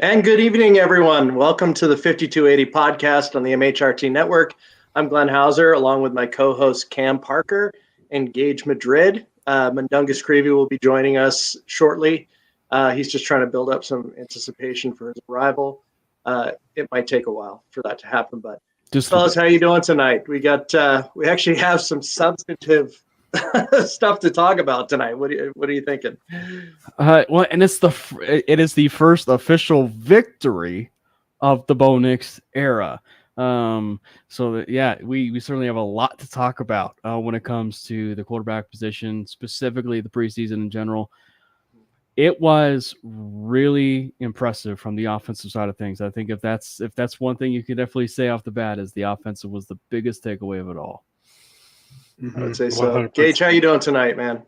And good evening, everyone. Welcome to the 5280 podcast on the MHRT network. I'm Glenn Hauser, along with my co-host Cam Parker and Gage Madrid. Mundungus Creevy will be joining us shortly. He's just trying to build up some anticipation for his arrival. It might take a while for that to happen, but fellas, how you doing tonight? We actually have some substantive stuff to talk about tonight. What are you thinking? Well, and it is the first official victory of the Bo Nix era. We certainly have a lot to talk about when it comes to the quarterback position, specifically the preseason in general. It was really impressive from the offensive side of things. I think if that's one thing you could definitely say off the bat, is the offensive was the biggest takeaway of it all. I would say so. 100%. Gage, how you doing tonight, man?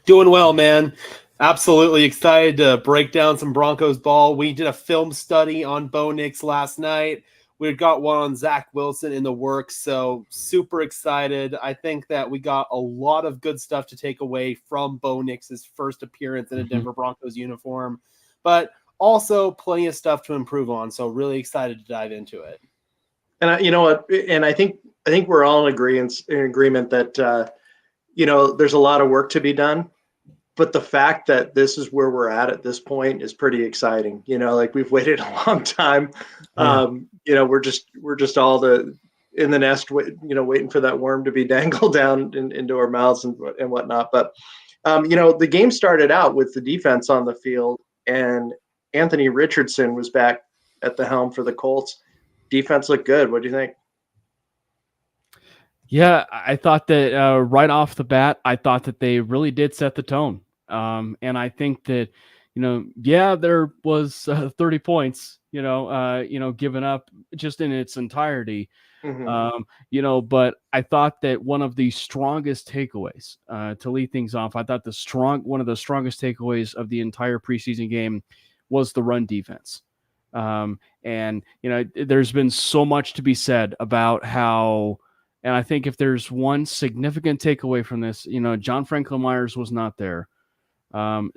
Doing well, man. Absolutely excited to break down some Broncos ball. We did a film study on Bo Nix last night. We've got one on Zach Wilson in the works, so super excited. I think that we got a lot of good stuff to take away from Bo Nix's first appearance in a Denver Broncos uniform, but also plenty of stuff to improve on, so really excited to dive into it. And you know what? And I think we're all in agreement that there's a lot of work to be done, but the fact that this is where we're at this point is pretty exciting. Like we've waited a long time. We're just all in the nest, waiting for that worm to be dangled down into our mouths and whatnot. But the game started out with the defense on the field, and Anthony Richardson was back at the helm for the Colts. Defense looked good. What do you think? Yeah, I thought that right off the bat, I thought that they really did set the tone. And I think that, there was 30 points, given up just in its entirety. But I thought that one of the strongest takeaways to lead things off, I thought one of the strongest takeaways of the entire preseason game was the run defense. There's been so much to be said about how, and I think if there's one significant takeaway from this, John Franklin Myers was not there.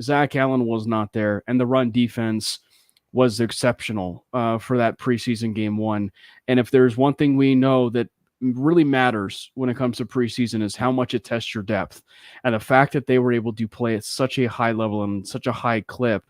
Zach Allen was not there, and the run defense was exceptional for that preseason game one. And if there's one thing we know that really matters when it comes to preseason, is how much it tests your depth. And the fact that they were able to play at such a high level and such a high clip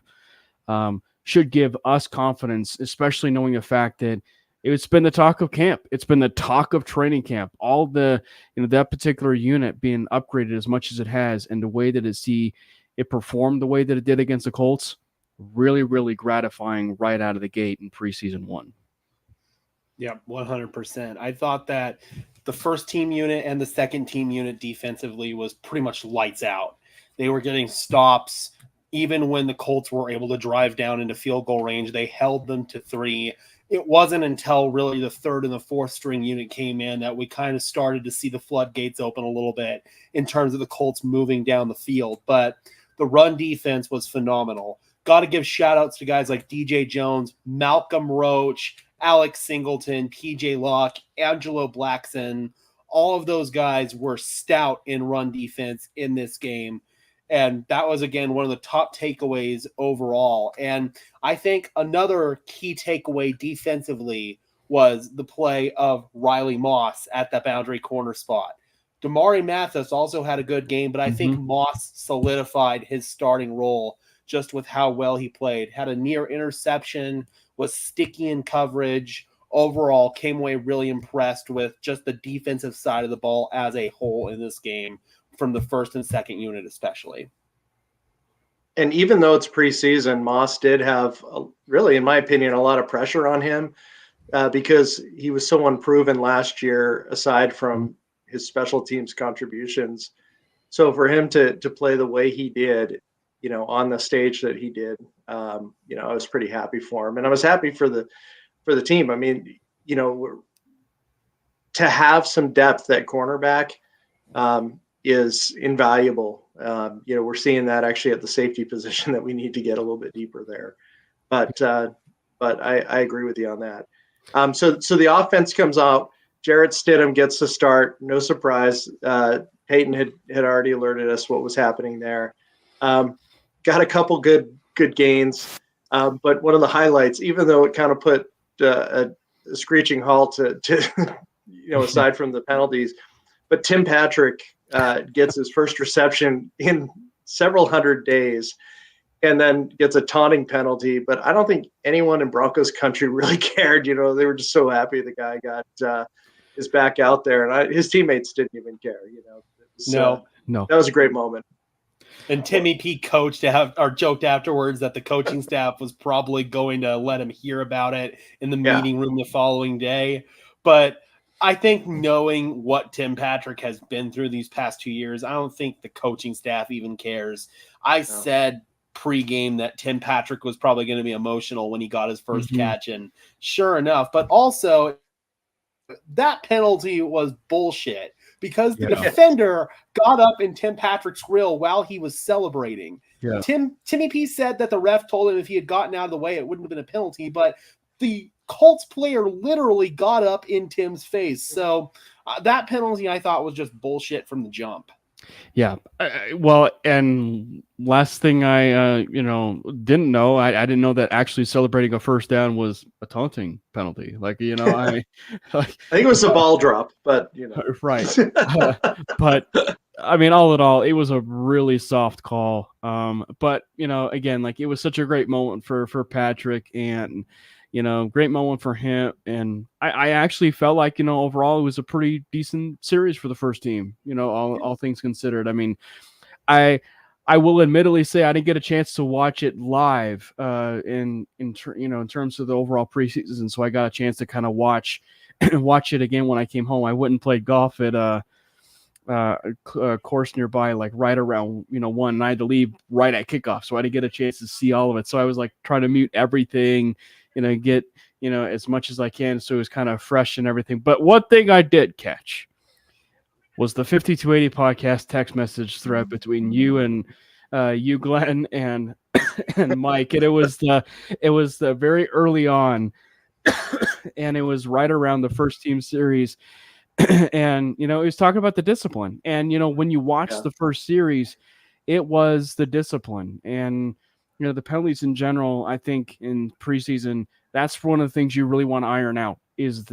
should give us confidence, especially knowing the fact that it's been the talk of camp. It's been the talk of training camp. All that particular unit being upgraded as much as it has, and the way that it performed the way that it did against the Colts, really, really gratifying right out of the gate in preseason one. Yeah, 100%. I thought that the first team unit and the second team unit defensively was pretty much lights out. They were getting stops. Even when the Colts were able to drive down into field goal range, they held them to 3. It wasn't until really the third and the fourth string unit came in that we kind of started to see the floodgates open a little bit in terms of the Colts moving down the field. But the run defense was phenomenal. Got to give shout outs to guys like DJ Jones, Malcolm Roach, Alex Singleton, PJ Locke, Angelo Blackson. All of those guys were stout in run defense in this game. And that was, again, one of the top takeaways overall. And I think another key takeaway defensively was the play of Riley Moss at the boundary corner spot. Damari Mathis also had a good game, but I think Moss solidified his starting role just with how well he played. Had a near interception, was sticky in coverage. Overall, came away really impressed with just the defensive side of the ball as a whole in this game, from the first and second unit especially. And even though it's preseason, Moss did have, really, in my opinion, a lot of pressure on him because he was so unproven last year, aside from his special teams contributions. So for him to play the way he did, on the stage that he did, I was pretty happy for him. And I was happy for the team. I mean, to have some depth at cornerback is invaluable. We're seeing that actually at the safety position, that we need to get a little bit deeper there. But I agree with you on that. So the offense comes out. Jarrett Stidham gets the start. No surprise. Peyton had already alerted us what was happening there. Got a couple good gains. But one of the highlights, even though it kind of put a screeching halt to aside from the penalties, but Tim Patrick gets his first reception in several hundred days and then gets a taunting penalty. But I don't think anyone in Broncos country really cared. They were just so happy the guy got his back out there, and his teammates didn't even care. No. That was a great moment. And Timmy P joked afterwards that the coaching staff was probably going to let him hear about it in the meeting room the following day. But I think knowing what Tim Patrick has been through these past 2 years, I don't think the coaching staff even cares. I said pregame that Tim Patrick was probably going to be emotional when he got his first catch, and sure enough. But also, that penalty was bullshit because the defender got up in Tim Patrick's grill while he was celebrating. Yeah. Timmy P said that the ref told him if he had gotten out of the way, it wouldn't have been a penalty, but the Colts player literally got up in Tim's face. So that penalty I thought was just bullshit from the jump. Yeah. Well, and last thing I didn't know, I didn't know that actually celebrating a first down was a taunting penalty. I think it was a ball drop, but right. But I mean, all in all, it was a really soft call. But again, it was such a great moment for Patrick, and great moment for him. And I actually felt like, overall it was a pretty decent series for the first team, all things considered. I mean, I will admittedly say I didn't get a chance to watch it live in terms of the overall preseason. So I got a chance to kind of watch it again when I came home. I went and played golf at a course nearby, right around 1, and I had to leave right at kickoff. So I didn't get a chance to see all of it. So I was trying to mute everything, get, as much as I can. So it was kind of fresh and everything. But one thing I did catch was the 5280 podcast text message thread between you and you, Glenn, and Mike. And it was the very early on, and it was right around the first team series. And, it was talking about the discipline. And, when you watch the first series, it was the discipline. And, the penalties in general, I think in preseason, that's one of the things you really want to iron out is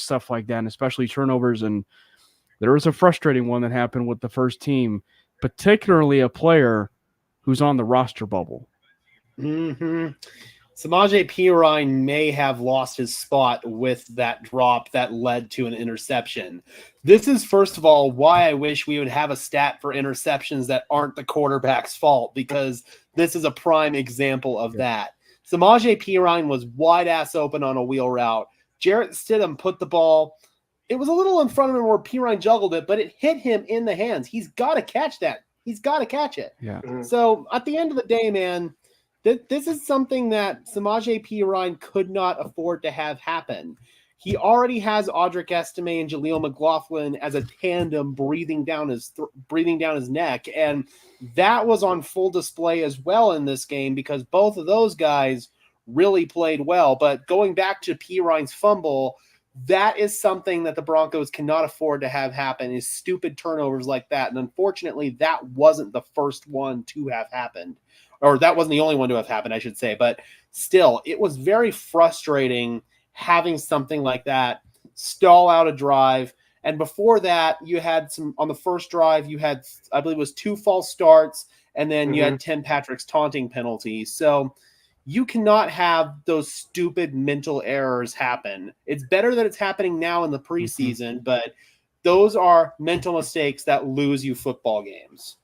stuff like that, and especially turnovers. And there was a frustrating one that happened with the first team, particularly a player who's on the roster bubble. Mm-hmm. Samaje Perine may have lost his spot with that drop that led to an interception. This is, first of all, why I wish we would have a stat for interceptions that aren't the quarterback's fault, because this is a prime example of that. Samaje Perine was wide ass open on a wheel route. Jarrett Stidham put the ball. It was a little in front of him where Perine juggled it, but it hit him in the hands. He's got to catch that. He's got to catch it. Yeah. So at the end of the day, man, this is something that Samaje Perine could not afford to have happen. He already has Audric Estime and Jaleel McLaughlin as a tandem breathing down his neck, and that was on full display as well in this game because both of those guys really played well. But going back to Perine's fumble, that is something that the Broncos cannot afford to have happen, is stupid turnovers like that. And unfortunately, that wasn't the first one to have happened. Or that wasn't the only one to have happened, I should say. But still, it was very frustrating having something like that stall out a drive. And before that, you had on the first drive, you had, I believe it was 2 false starts, and then you had Tim Patrick's taunting penalty. So you cannot have those stupid mental errors happen. It's better that it's happening now in the preseason, but those are mental mistakes that lose you football games.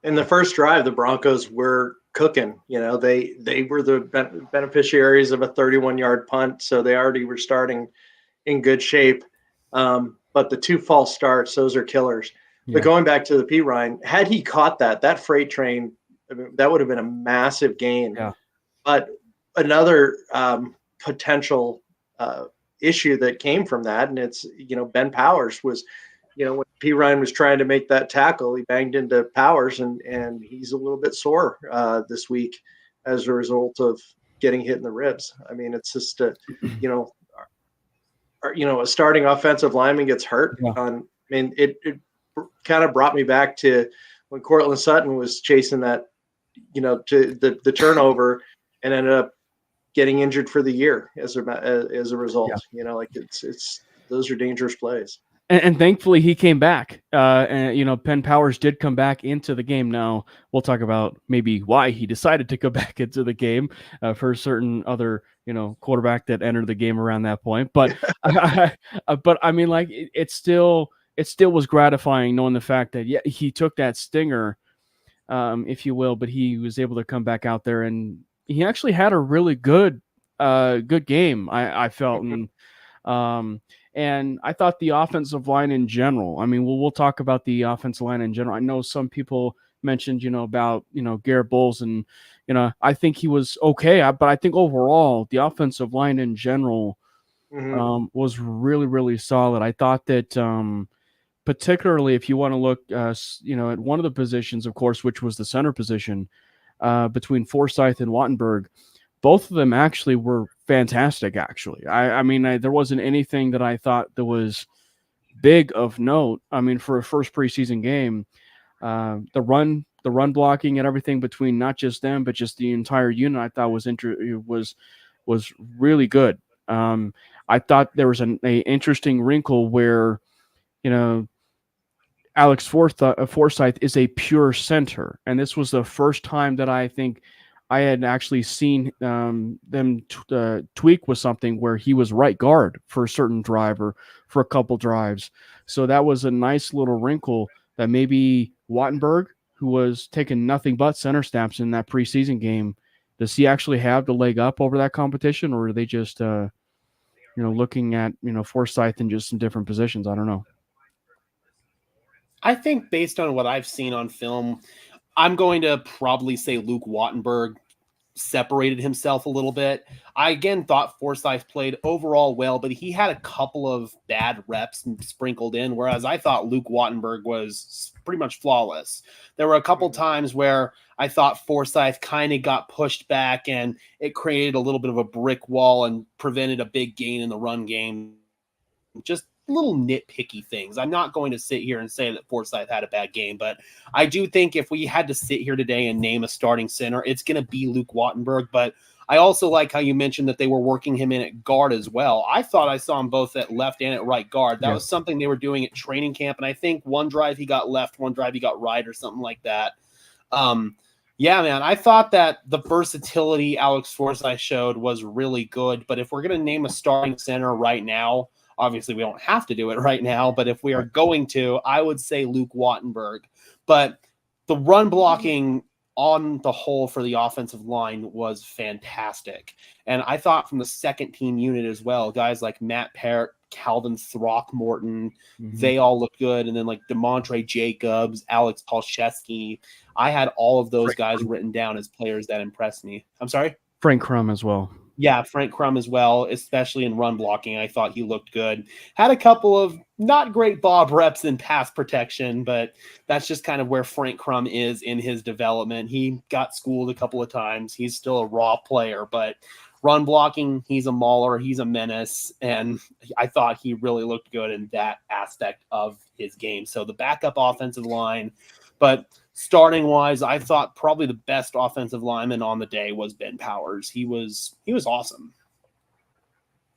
In the first drive, the Broncos were cooking. They were the beneficiaries of a 31-yard punt, so they already were starting in good shape. But the 2 false starts, those are killers. Yeah. But going back to the Perine, had he caught that freight train, that would have been a massive gain. Yeah. But another potential issue that came from that, and it's, Ben Powers was, when Perine was trying to make that tackle, he banged into Powers, and he's a little bit sore this week as a result of getting hit in the ribs. I mean, it's just a starting offensive lineman gets hurt. Yeah. It kind of brought me back to when Cortland Sutton was chasing that, to the turnover, and ended up getting injured for the year as a result. Like it's those are dangerous plays. And thankfully he came back. And Penn Powers did come back into the game. Now we'll talk about maybe why he decided to go back into the game for a certain other quarterback that entered the game around that point. But but I mean, like it still was gratifying knowing the fact that he took that stinger, if you will, but he was able to come back out there and he actually had a really good game. I felt and I thought the offensive line in general, I mean, we'll talk about the offensive line in general. I know some people mentioned, about, Garrett Bowles and, I think he was okay. But I think overall the offensive line in general was really, really solid. I thought that particularly if you want to look, at one of the positions, of course, which was the center position between Forsyth and Wattenberg, both of them actually were fantastic. Actually, I mean, there wasn't anything that I thought that was big of note. I mean, for a first preseason game, the run blocking and everything between not just them but just the entire unit, I thought was really good. I thought there was an interesting wrinkle where, Alex Forsyth is a pure center, and this was the first time that I think I had actually seen them tweak with something where he was right guard for a certain drive or for a couple drives. So that was a nice little wrinkle that maybe Wattenberg, who was taking nothing but center snaps in that preseason game, does he actually have the leg up over that competition, or are they just looking at Forsyth in just some different positions? I don't know. I think based on what I've seen on film, I'm going to probably say Luke Wattenberg separated himself a little bit. I again thought Forsyth played overall well, but he had a couple of bad reps sprinkled in, whereas I thought Luke Wattenberg was pretty much flawless. There were a couple times where I thought Forsyth kind of got pushed back and it created a little bit of a brick wall and prevented a big gain in the run game. Just little nitpicky things. I'm not going to sit here and say that Forsyth had a bad game, but I do think if we had to sit here today and name a starting center, it's going to be Luke Wattenberg. But I also like how you mentioned that they were working him in at guard as well. I thought I saw him both at left and at right guard. That was something they were doing at training camp, and I think one drive he got left, one drive he got right, or something like that. Yeah, man, I thought that the versatility Alex Forsyth showed was really good, but if we're going to name a starting center right now, obviously, we don't have to do it right now, but if we are going to, I would say Luke Wattenberg. But the run blocking on the whole for the offensive line was fantastic. And I thought from the second team unit as well, guys like Matt Parrott, Calvin Throckmorton, they all looked good. And then like DeMontre Jacobs, Alex Palczewski, I had all of those guys written down as players that impressed me. I'm sorry? Frank Crum as well. Yeah, Frank Crum as well, especially in run blocking. I thought he looked good. Had a couple of not great Bob reps in pass protection, but that's just kind of where Frank Crum is in his development. He got schooled a couple of times. He's still a raw player, but run blocking, he's a mauler, he's a menace, and I thought he really looked good in that aspect of his game. So the backup offensive line, but starting wise, I thought probably the best offensive lineman on the day was Ben Powers. He was awesome.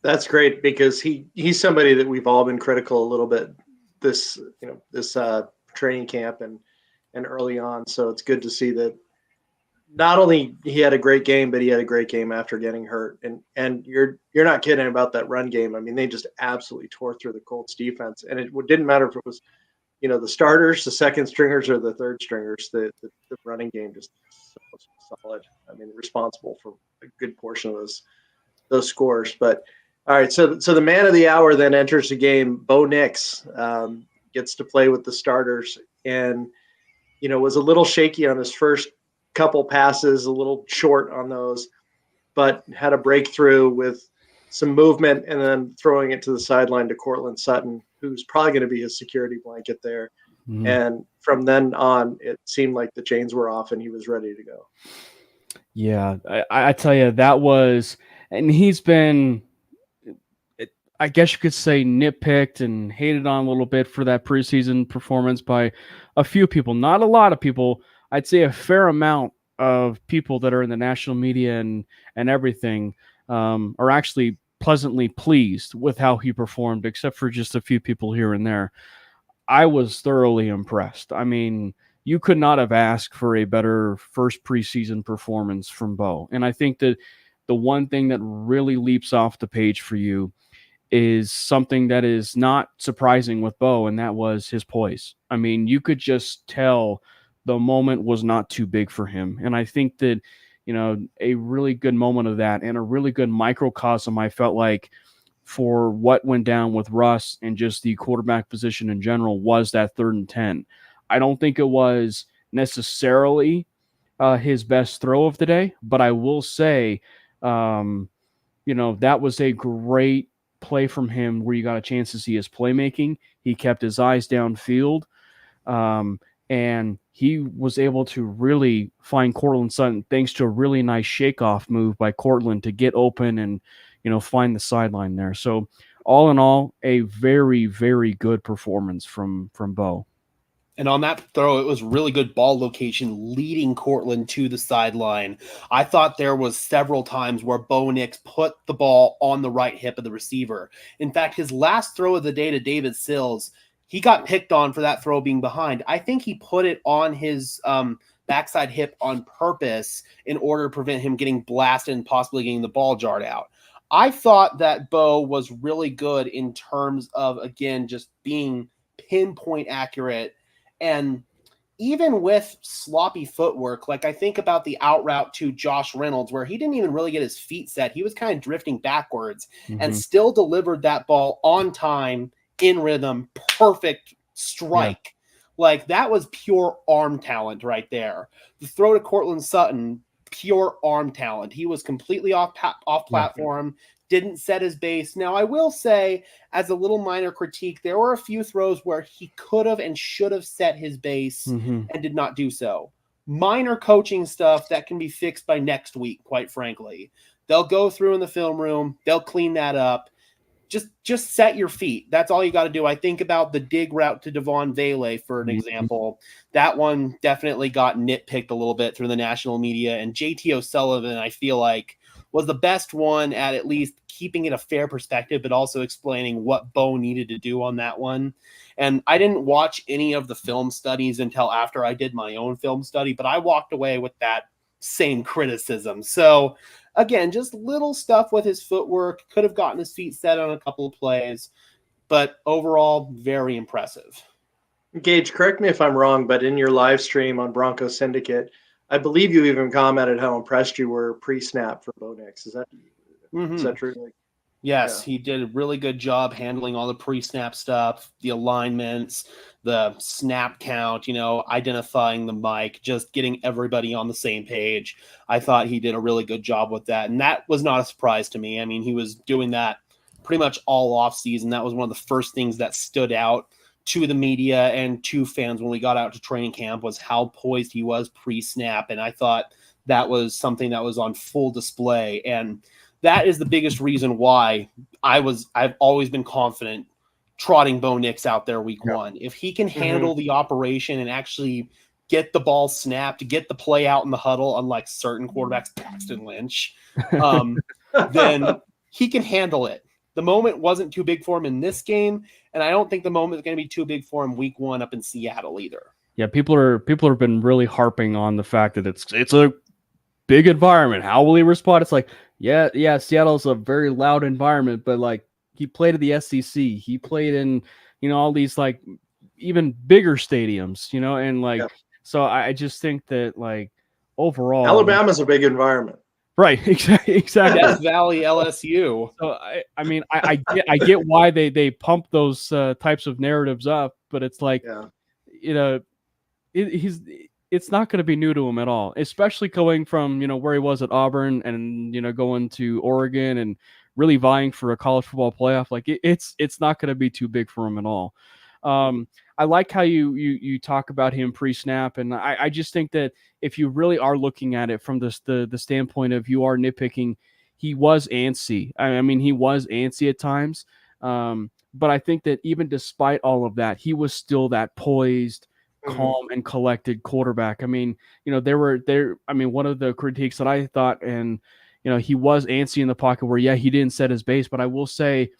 That's great because he's somebody that we've all been critical a little bit this training camp and early on. So it's good to see that not only he had a great game, but he had a great game after getting hurt. And you're not kidding about that run game. I mean, they just absolutely tore through the Colts defense, and it didn't matter if it was the starters, the second stringers, or the third stringers. The running game just so solid. I mean, responsible for a good portion of those scores. But all right, so the man of the hour then enters the game. Bo Nix gets to play with the starters, and was a little shaky on his first couple passes, a little short on those, but had a breakthrough with some movement and then throwing it to the sideline to Cortland Sutton, who's probably going to be his security blanket there. And from then on, it seemed like the chains were off and he was ready to go. Yeah, I tell you, that was, and he's been, I guess you could say, nitpicked and hated on a little bit for that preseason performance by a few people. Not a lot of people. I'd say a fair amount of people that are in the national media and everything are actually pleasantly pleased with how he performed, except for just a few people here and there. I was thoroughly impressed. I mean, you could not have asked for a better first preseason performance from Bo. And I think that the one thing that really leaps off the page for you is something that is not surprising with Bo, and that was his poise. I mean, you could just tell the moment was not too big for him. And I think that, a really good moment of that and a really good microcosm, I felt like, for what went down with Russ and just the quarterback position in general was that 3rd and 10. I don't think it was necessarily his best throw of the day, but I will say, that was a great play from him where you got a chance to see his playmaking. He kept his eyes downfield, and he was able to really find Courtland Sutton thanks to a really nice shakeoff move by Courtland to get open and, find the sideline there. So all in all, a very, very good performance from Bo. And on that throw, it was really good ball location leading Courtland to the sideline. I thought there was several times where Bo Nix put the ball on the right hip of the receiver. In fact, his last throw of the day to David Sills, he got picked on for that throw being behind. I think he put it on his backside hip on purpose in order to prevent him getting blasted and possibly getting the ball jarred out. I thought that Bo was really good in terms of, again, just being pinpoint accurate. And even with sloppy footwork, like I think about the out route to Josh Reynolds, where he didn't even really get his feet set. He was kind of drifting backwards and still delivered that ball on time, in rhythm, perfect strike. Yeah. Like that was pure arm talent right there. The throw to Courtland Sutton, pure arm talent. He was completely off platform. Didn't set his base. Now, I will say, as a little minor critique, there were a few throws where he could have and should have set his base and did not do so. Minor coaching stuff that can be fixed by next week, quite frankly. They'll go through in the film room. They'll clean that up. Just set your feet. That's all you got to do. I think about the dig route to Devon Vele, for an example. That one definitely got nitpicked a little bit through the national media. And JT O'Sullivan, I feel like, was the best one at least keeping it a fair perspective, but also explaining what Bo needed to do on that one. And I didn't watch any of the film studies until after I did my own film study, but I walked away with that same criticism. So again, just little stuff with his footwork, could have gotten his feet set on a couple of plays, but overall, very impressive. Gage, correct me if I'm wrong, but in your live stream on Bronco Syndicate, I believe you even commented how impressed you were pre-snap for Bo Nix. Is that true? Yes, He did a really good job handling all the pre-snap stuff, the alignments, the snap count, identifying the mic, just getting everybody on the same page. I thought he did a really good job with that, and that was not a surprise to me. I mean, he was doing that pretty much all off season. That was one of the first things that stood out to the media and to fans when we got out to training camp, was how poised he was pre-snap. And I thought that was something that was on full display. And that is the biggest reason why I've always been confident trotting Bo Nix out there week one. If he can handle the operation and actually get the ball snapped, get the play out in the huddle, unlike certain quarterbacks, Paxton Lynch, then he can handle it. The moment wasn't too big for him in this game, and I don't think the moment is going to be too big for him week one up in Seattle either. Yeah, people have been really harping on the fact that it's a big environment. How will he respond? It's like, yeah, Seattle's a very loud environment, but like he played at the SEC, he played in all these like even bigger stadiums, and like so I just think that like overall Alabama's a big environment. Right, exactly. Death Valley, LSU. So I mean, I get why they pump those types of narratives up, but it's like, it's not going to be new to him at all, especially going from where he was at Auburn and going to Oregon and really vying for a college football playoff. Like it's not going to be too big for him at all. I like how you talk about him pre-snap, and I just think that if you really are looking at it from the standpoint of you are nitpicking, he was antsy. I mean, he was antsy at times, but I think that even despite all of that, he was still that poised, calm and collected quarterback. I mean, you know, one of the critiques that I thought, and, you know, he was antsy in the pocket where, yeah, he didn't set his base, but I will say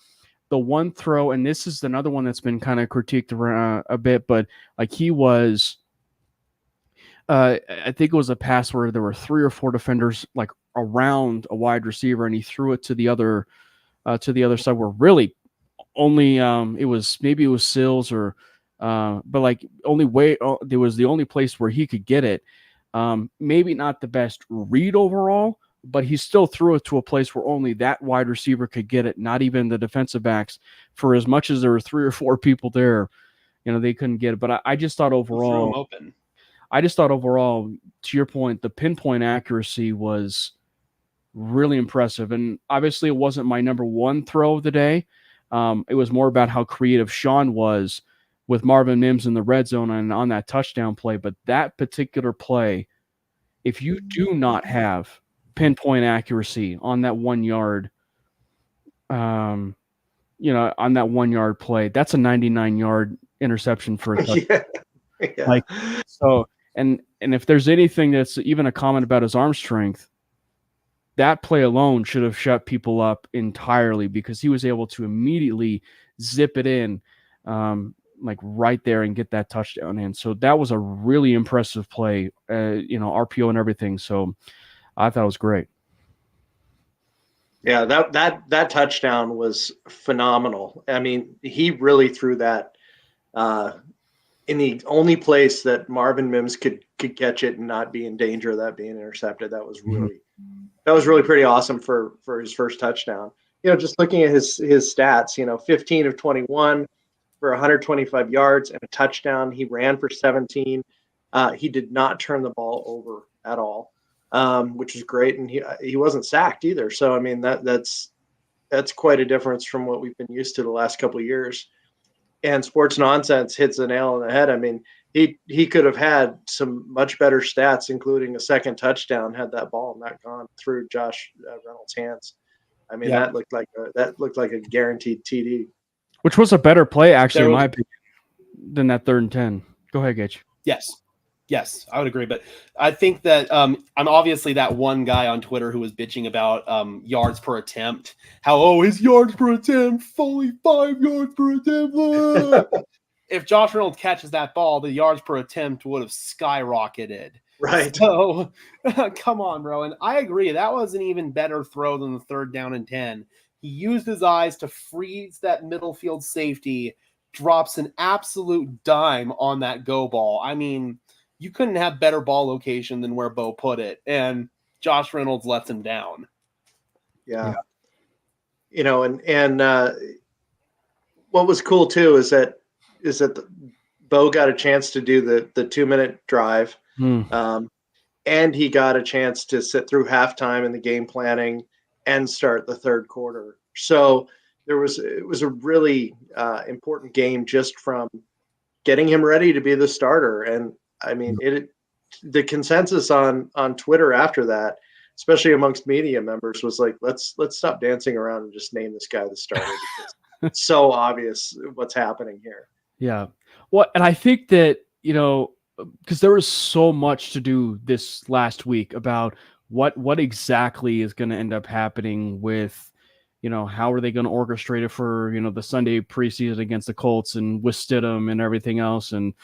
the one throw, and this is another one that's been kind of critiqued around a bit, but like he was, I think it was a pass where there were 3 or 4 defenders like around a wide receiver, and he threw it to the other side where really only it was Sills or but like only way there was the only place where he could get it. Maybe not the best read overall, but he still threw it to a place where only that wide receiver could get it, not even the defensive backs. For as much as there were 3 or 4 people there, you know, they couldn't get it. But I just thought overall, threw him open. To your point, the pinpoint accuracy was really impressive. And obviously it wasn't my number one throw of the day. It was more about how creative Sean was with Marvin Mims in the red zone and on that touchdown play. But that particular play, if you do not have pinpoint accuracy on that 1 yard, on that 1 yard play, that's a 99-yard interception for a touchdown. Yeah. Like, so, and if there's anything that's even a comment about his arm strength, that play alone should have shut people up entirely, because he was able to immediately zip it in, like right there, and get that touchdown in. So that was a really impressive play, RPO and everything. So I thought it was great. Yeah, that touchdown was phenomenal. I mean, he really threw that in the only place that Marvin Mims could catch it and not be in danger of that being intercepted. That was really pretty awesome for his first touchdown. You know, just looking at his stats, 15 of 21 for 125 yards and a touchdown. He ran for 17. He did not turn the ball over at all, which is great, and he wasn't sacked either. So I mean, that's quite a difference from what we've been used to the last couple of years. And Sports Nonsense hits the nail on the head. I mean, he could have had some much better stats, including a second touchdown, had that ball not gone through Josh Reynolds' hands. I mean, that looked like a guaranteed TD, which was a better play, actually, in my opinion, than that 3rd and 10. Go ahead, Gage. Yes, I would agree. But I think that I'm obviously that one guy on Twitter who was bitching about yards per attempt. How, his yards per attempt, only 5 yards per attempt. If Josh Reynolds catches that ball, the yards per attempt would have skyrocketed. Right. So, come on, bro. And I agree. That was an even better throw than the 3rd down and 10. He used his eyes to freeze that middle field safety, drops an absolute dime on that go ball. I mean, you couldn't have better ball location than where Bo put it, and Josh Reynolds lets him down. Yeah. And what was cool too is that Bo got a chance to do the 2-minute drive, and he got a chance to sit through halftime in the game planning and start the 3rd quarter. So it was a really important game just from getting him ready to be the starter. And I mean, the consensus on Twitter after that, especially amongst media members, was like, let's stop dancing around and just name this guy the starter, because it's so obvious what's happening here. Yeah. Well, and I think that, because there was so much to do this last week about what exactly is going to end up happening with, how are they going to orchestrate it for, the Sunday preseason against the Colts and with Stidham and everything else. And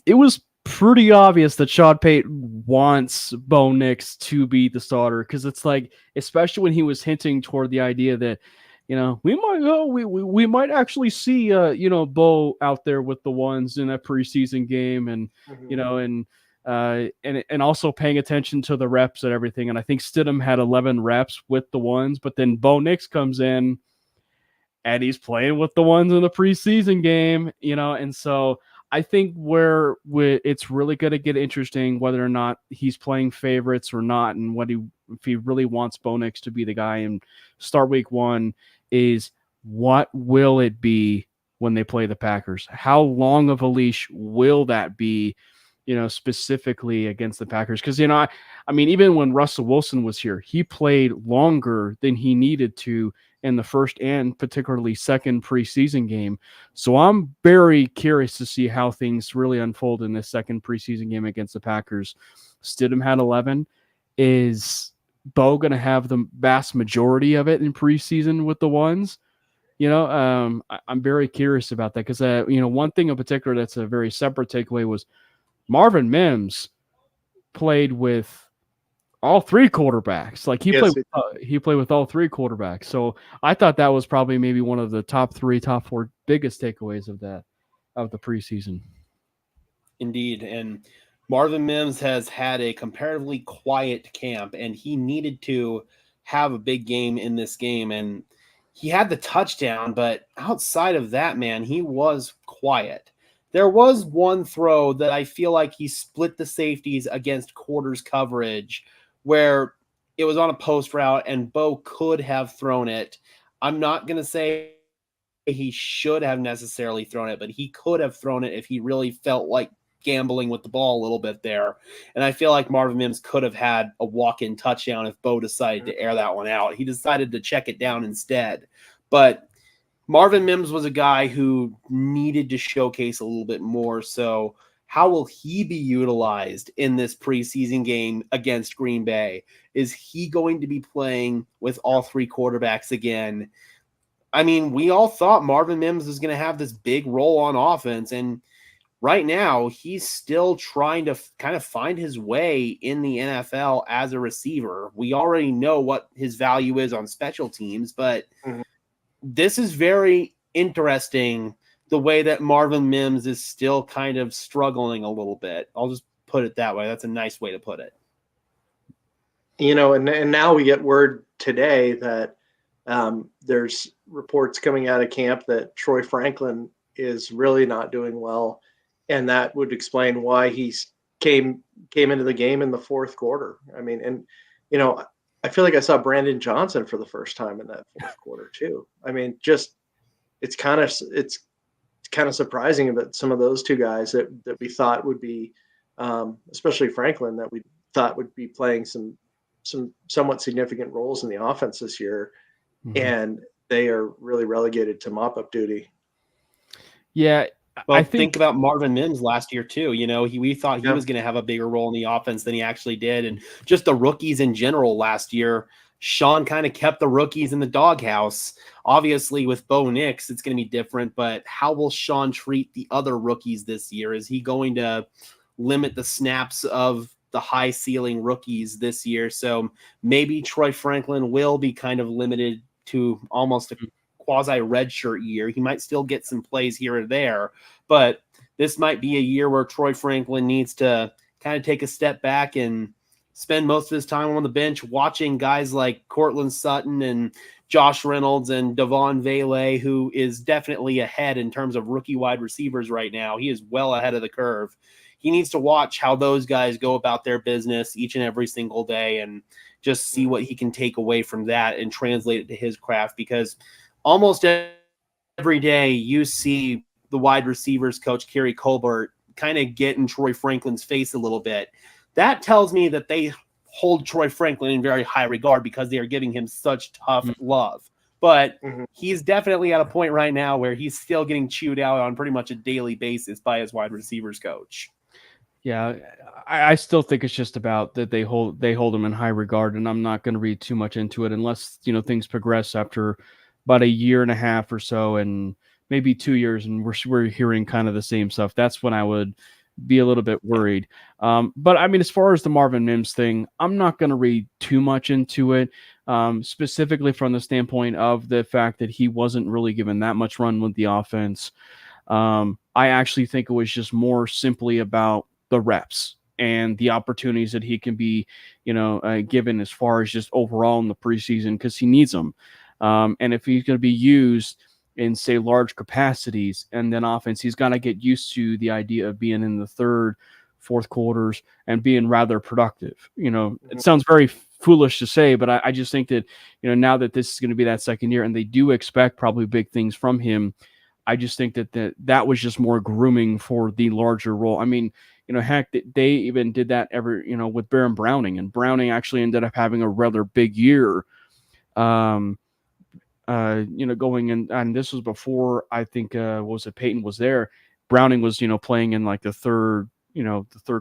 it was pretty obvious that Sean Payton wants Bo Nix to be the starter, because it's like, especially when he was hinting toward the idea that, we might actually see Bo out there with the ones in a preseason game, and and also paying attention to the reps and everything. And I think Stidham had 11 reps with the ones, but then Bo Nix comes in and he's playing with the ones in the preseason game, and so I think where it's really going to get interesting whether or not he's playing favorites or not, and if he really wants Bo Nix to be the guy and start week 1, is what will it be when they play the Packers? How long of a leash will that be, specifically against the Packers? Because, I mean, even when Russell Wilson was here, he played longer than he needed to in the first and particularly second preseason game. So I'm very curious to see how things really unfold in this second preseason game against the Packers. Stidham had 11. Is Bo going to have the vast majority of it in preseason with the ones? I'm very curious about that because, one thing in particular that's a very separate takeaway was Marvin Mims played with all three quarterbacks. Like he played with all three quarterbacks. So I thought that was probably maybe one of the top 4 biggest takeaways of the preseason. Indeed. And Marvin Mims has had a comparatively quiet camp, and he needed to have a big game in this game. And he had the touchdown, but outside of that, man, he was quiet. There was one throw that I feel like he split the safeties against quarters coverage where it was on a post route and Bo could have thrown it. I'm not going to say he should have necessarily thrown it, but he could have thrown it if he really felt like gambling with the ball a little bit there. And I feel like Marvin Mims could have had a walk-in touchdown if Bo decided to air that one out. He decided to check it down instead. But Marvin Mims was a guy who needed to showcase a little bit more. So how will he be utilized in this preseason game against Green Bay? Is he going to be playing with all three quarterbacks again? I mean, we all thought Marvin Mims was going to have this big role on offense, and right now he's still trying to kind of find his way in the NFL as a receiver. We already know what his value is on special teams, but this is very interesting, the way that Marvin Mims is still kind of struggling a little bit. I'll just put it that way. That's a nice way to put it. And now we get word today that there's reports coming out of camp that Troy Franklin is really not doing well, and that would explain why he came into the game in the fourth quarter. I mean, and I feel like I saw Brandon Johnson for the first time in that fourth quarter too. I mean, just it's kind of surprising about some of those two guys that we thought would be, especially Franklin, that we thought would be playing some somewhat significant roles in the offense this year, and they are really relegated to mop-up duty. Yeah. Well, I think about Marvin Mims last year too. We thought he was going to have a bigger role in the offense than he actually did. And just the rookies in general last year, Sean kind of kept the rookies in the doghouse. Obviously with Bo Nix, it's going to be different, but how will Sean treat the other rookies this year? Is he going to limit the snaps of the high ceiling rookies this year? So maybe Troy Franklin will be kind of limited to almost a quasi redshirt year. He might still get some plays here or there, but this might be a year where Troy Franklin needs to kind of take a step back and spend most of his time on the bench watching guys like Cortland Sutton and Josh Reynolds and Devon Vele, who is definitely ahead in terms of rookie wide receivers right now. He is well ahead of the curve. He needs to watch how those guys go about their business each and every single day and just see what he can take away from that and translate it to his craft, because almost every day you see the wide receivers coach, Kerry Colbert, kind of get in Troy Franklin's face a little bit. That tells me that they hold Troy Franklin in very high regard because they are giving him such tough love. But he's definitely at a point right now where he's still getting chewed out on pretty much a daily basis by his wide receivers coach. Yeah, I still think it's just about that they hold him in high regard, and I'm not going to read too much into it unless things progress after about a year and a half or so, and maybe 2 years, and we're hearing kind of the same stuff. That's when I would be a little bit worried. But I mean, as far as the Marvin Mims thing, I'm not going to read too much into it, specifically from the standpoint of the fact that he wasn't really given that much run with the offense. I actually think it was just more simply about the reps and the opportunities that he can be, given as far as just overall in the preseason, because he needs them. And if he's going to be used in, say, large capacities and then offense, he's got to get used to the idea of being in the third, fourth quarters and being rather productive. It sounds very foolish to say, but I just think that, now that this is going to be that second year and they do expect probably big things from him, I just think that was just more grooming for the larger role. I mean, heck, they even did that with Baron Browning, and Browning actually ended up having a rather big year. going in, and this was before I think Peyton was there. Browning was playing in like the third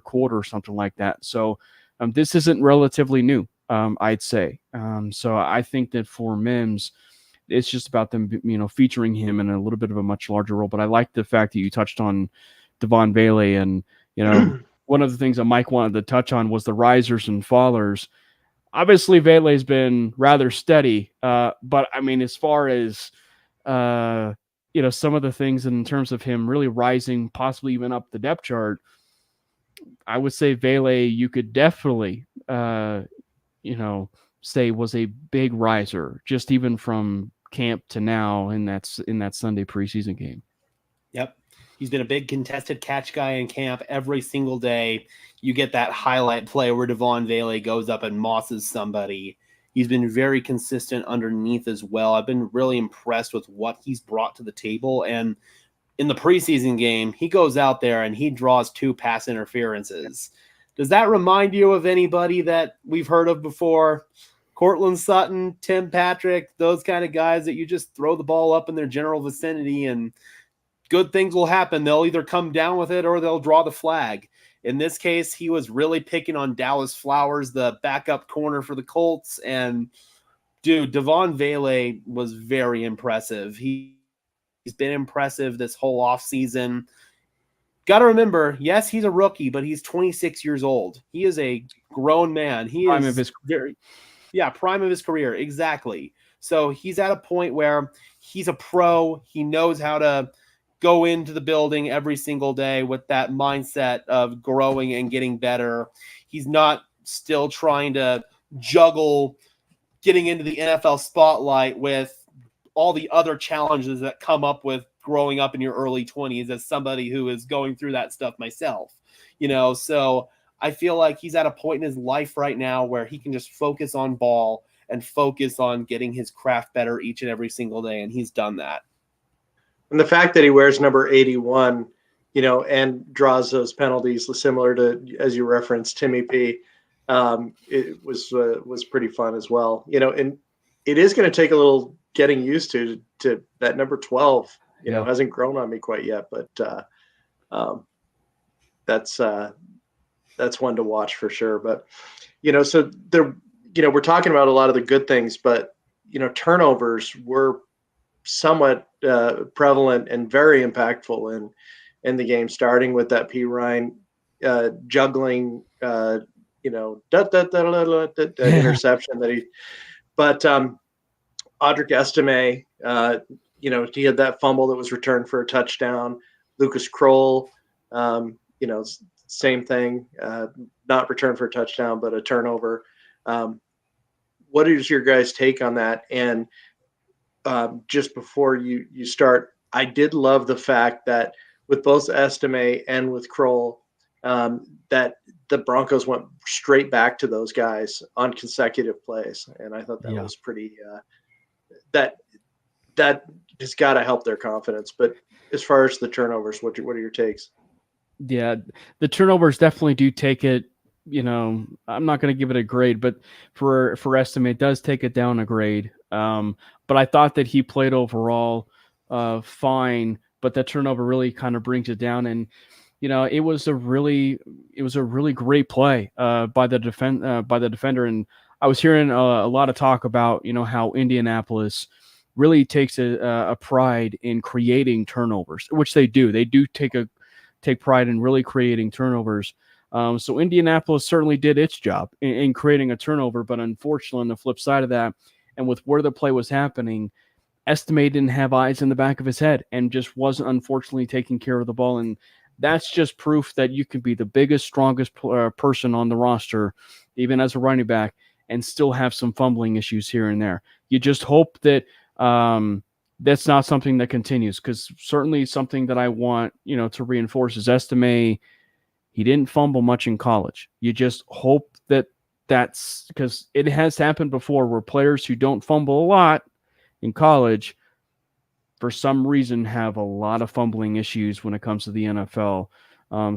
quarter or something like that. So this isn't relatively new, I'd say. So I think that for Mims, it's just about them, featuring him in a little bit of a much larger role. But I like the fact that you touched on Devon Bailey, and one of the things that Mike wanted to touch on was the risers and fallers. Obviously, Vele's been rather steady, but I mean, as far as some of the things in terms of him really rising, possibly even up the depth chart, I would say Vele, you could definitely, say was a big riser, just even from camp to now in that Sunday preseason game. Yep. He's been a big contested catch guy in camp every single day. You get that highlight play where Devon Vele goes up and mosses somebody. He's been very consistent underneath as well. I've been really impressed with what he's brought to the table. And in the preseason game, he goes out there and he draws 2 pass interferences. Does that remind you of anybody that we've heard of before? Cortland Sutton, Tim Patrick, those kind of guys that you just throw the ball up in their general vicinity and good things will happen. They'll either come down with it or they'll draw the flag. In this case, he was really picking on Dallas Flowers, the backup corner for the Colts. And, dude, Devon Vele was very impressive. He's been impressive this whole offseason. Got to remember, yes, he's a rookie, but he's 26 years old. He is a grown man. He prime is of his prime of his career. Exactly. So he's at a point where he's a pro. He knows how to go into the building every single day with that mindset of growing and getting better. He's not still trying to juggle getting into the NFL spotlight with all the other challenges that come up with growing up in your early 20s, as somebody who is going through that stuff myself. So I feel like he's at a point in his life right now where he can just focus on ball and focus on getting his craft better each and every single day. And he's done that. And the fact that he wears number 81, and draws those penalties similar to, as you referenced, Timmy P, it was pretty fun as well. And it is going to take a little getting used to that number 12. Hasn't grown on me quite yet, but that's one to watch for sure. But so there, we're talking about a lot of the good things, but turnovers were somewhat prevalent and very impactful in the game, starting with that P. Ryan juggling, interception that he. But Audric Estime, he had that fumble that was returned for a touchdown. Lucas Kroll, same thing, not returned for a touchdown, but a turnover. What is your guys' take on that? And just before you start, I did love the fact that with both Estime and with Kroll, that the Broncos went straight back to those guys on consecutive plays. And I thought that was pretty that has got to help their confidence. But as far as the turnovers, what are your takes? Yeah, the turnovers definitely do take it. I'm not going to give it a grade, but for Estime, it does take it down a grade. But I thought that he played overall fine, but that turnover really kind of brings it down. And it was a really great play by the defender. And I was hearing a lot of talk about how Indianapolis really takes a pride in creating turnovers, which they do. They do take pride in really creating turnovers. So Indianapolis certainly did its job in creating a turnover, but unfortunately on the flip side of that, and with where the play was happening, Estime didn't have eyes in the back of his head and just wasn't unfortunately taking care of the ball. And that's just proof that you can be the biggest, strongest person on the roster, even as a running back, and still have some fumbling issues here and there. You just hope that that's not something that continues, because certainly something that I want, to reinforce is Estime. He didn't fumble much in college. You just hope that that's because it has happened before where players who don't fumble a lot in college, for some reason, have a lot of fumbling issues when it comes to the NFL.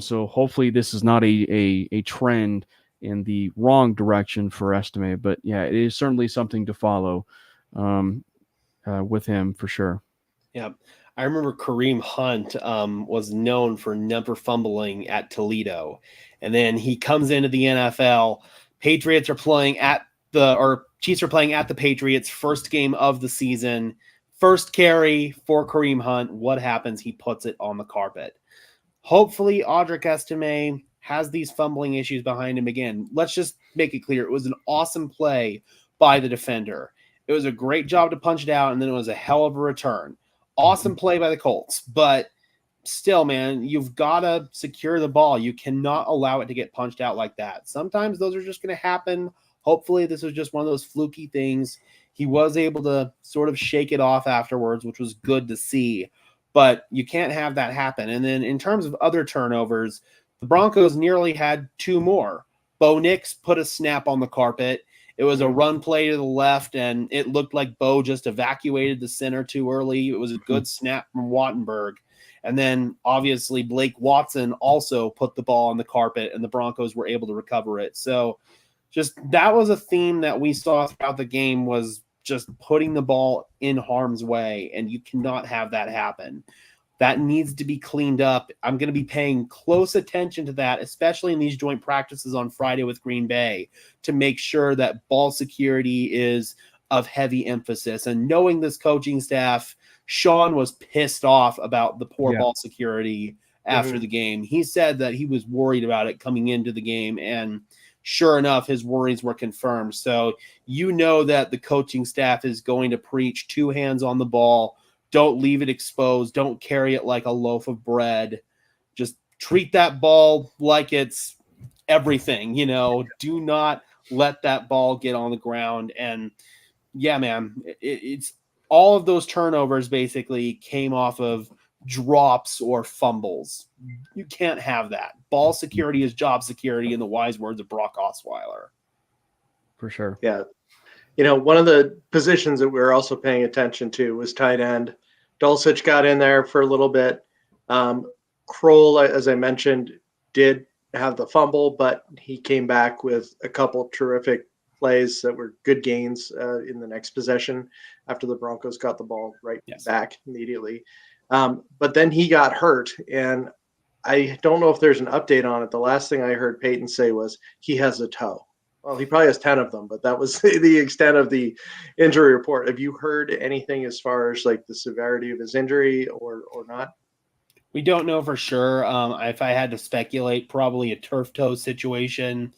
So hopefully this is not a trend in the wrong direction for Estime. But yeah, it is certainly something to follow. with him for sure. Yeah. I remember Kareem Hunt was known for never fumbling at Toledo. And then he comes into the NFL. Chiefs are playing at the Patriots, first game of the season. First carry for Kareem Hunt. What happens? He puts it on the carpet. Hopefully, Audric Estime has these fumbling issues behind him again. Let's just make it clear. It was an awesome play by the defender. It was a great job to punch it out, and then it was a hell of a return. Awesome play by the Colts, but still, man, you've got to secure the ball. You cannot allow it to get punched out like that. Sometimes those are just going to happen. Hopefully, this was just one of those fluky things. He was able to sort of shake it off afterwards, which was good to see. But you can't have that happen. And then in terms of other turnovers, the Broncos nearly had two more. Bo Nix put a snap on the carpet. It was a run play to the left, and it looked like Bo just evacuated the center too early. It was a good snap from Wattenberg. And then, obviously, Blake Watson also put the ball on the carpet, and the Broncos were able to recover it. So just that was a theme that we saw throughout the game, was just putting the ball in harm's way, and you cannot have that happen. That needs to be cleaned up. I'm going to be paying close attention to that, especially in these joint practices on Friday with Green Bay, to make sure that ball security is of heavy emphasis. And knowing this coaching staff, Sean was pissed off about the poor ball security after the game. He said that he was worried about it coming into the game, and sure enough, his worries were confirmed. So you know that the coaching staff is going to preach 2 hands on the ball. Don't leave it exposed. Don't carry it like a loaf of bread. Just treat that ball like it's everything, Do not let that ball get on the ground. And yeah, man, it's all of those turnovers basically came off of drops or fumbles. You can't have that. Ball security is job security, in the wise words of Brock Osweiler. For sure. Yeah. One of the positions that we were also paying attention to was tight end. Dulcich got in there for a little bit. Kroll, as I mentioned, did have the fumble, but he came back with a couple terrific plays that were good gains in the next possession after the Broncos got the ball back immediately. But then he got hurt, and I don't know if there's an update on it. The last thing I heard Peyton say was he has a toe. Well, he probably has 10 of them, but that was the extent of the injury report. Have you heard anything as far as like the severity of his injury or not? We don't know for sure. If I had to speculate, probably a turf toe situation.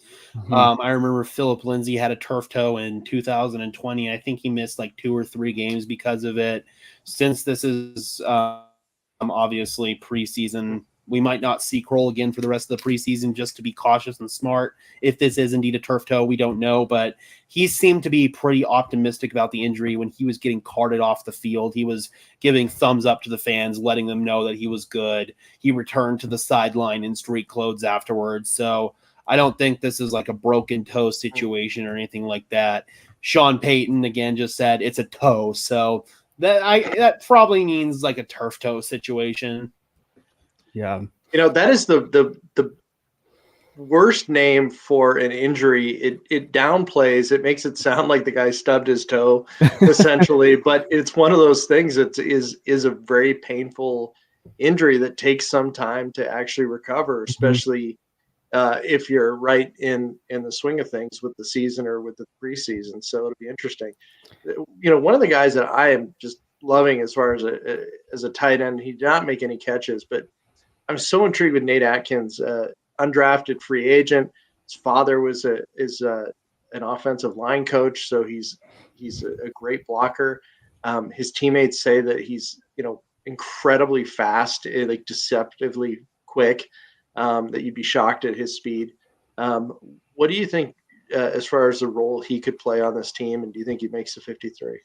I remember Philip Lindsay had a turf toe in 2020. I think he missed like 2 or 3 games because of it. Since this is obviously preseason, we might not see Kroll again for the rest of the preseason, just to be cautious and smart. If this is indeed a turf toe, we don't know, but he seemed to be pretty optimistic about the injury. When he was getting carted off the field, he was giving thumbs up to the fans, letting them know that he was good. He returned to the sideline in street clothes afterwards. So I don't think this is like a broken toe situation or anything like that. Sean Payton, again, just said it's a toe. So that probably means like a turf toe situation. Yeah. That is the worst name for an injury. It downplays, it makes it sound like the guy stubbed his toe essentially, but it's one of those things that is a very painful injury that takes some time to actually recover, especially if you're right in the swing of things with the season or with the preseason. So it'll be interesting. One of the guys that I am just loving as far as a tight end, he did not make any catches, but I'm so intrigued with Nate Atkins, undrafted free agent. His father is an offensive line coach, so he's a great blocker. His teammates say that he's incredibly fast, like deceptively quick. That you'd be shocked at his speed. What do you think as far as the role he could play on this team, and do you think he makes the 53?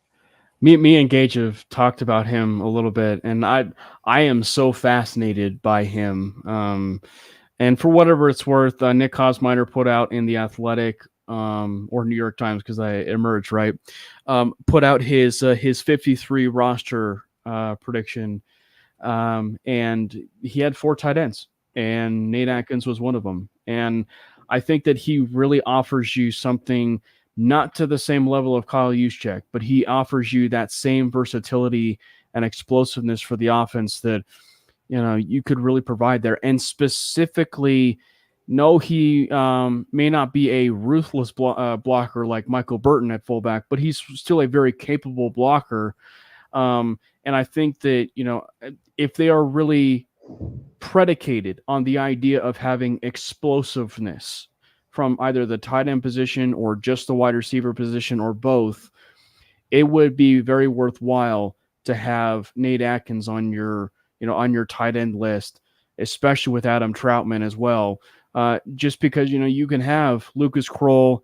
Me and Gage have talked about him a little bit, and I am so fascinated by him. And for whatever it's worth, Nick Kosmider put out in The Athletic or New York Times, because I emerged right, put out his 53 roster prediction, and he had 4 tight ends, and Nate Atkins was one of them. And I think that he really offers you something not to the same level of Kyle Juszczyk, but he offers you that same versatility and explosiveness for the offense that, you could really provide there. And specifically, no, he may not be a ruthless blocker like Michael Burton at fullback, but he's still a very capable blocker. And I think that, if they are really predicated on the idea of having explosiveness from either the tight end position or just the wide receiver position or both, it would be very worthwhile to have Nate Atkins on your tight end list, especially with Adam Troutman as well. Just because, you can have Lucas Kroll,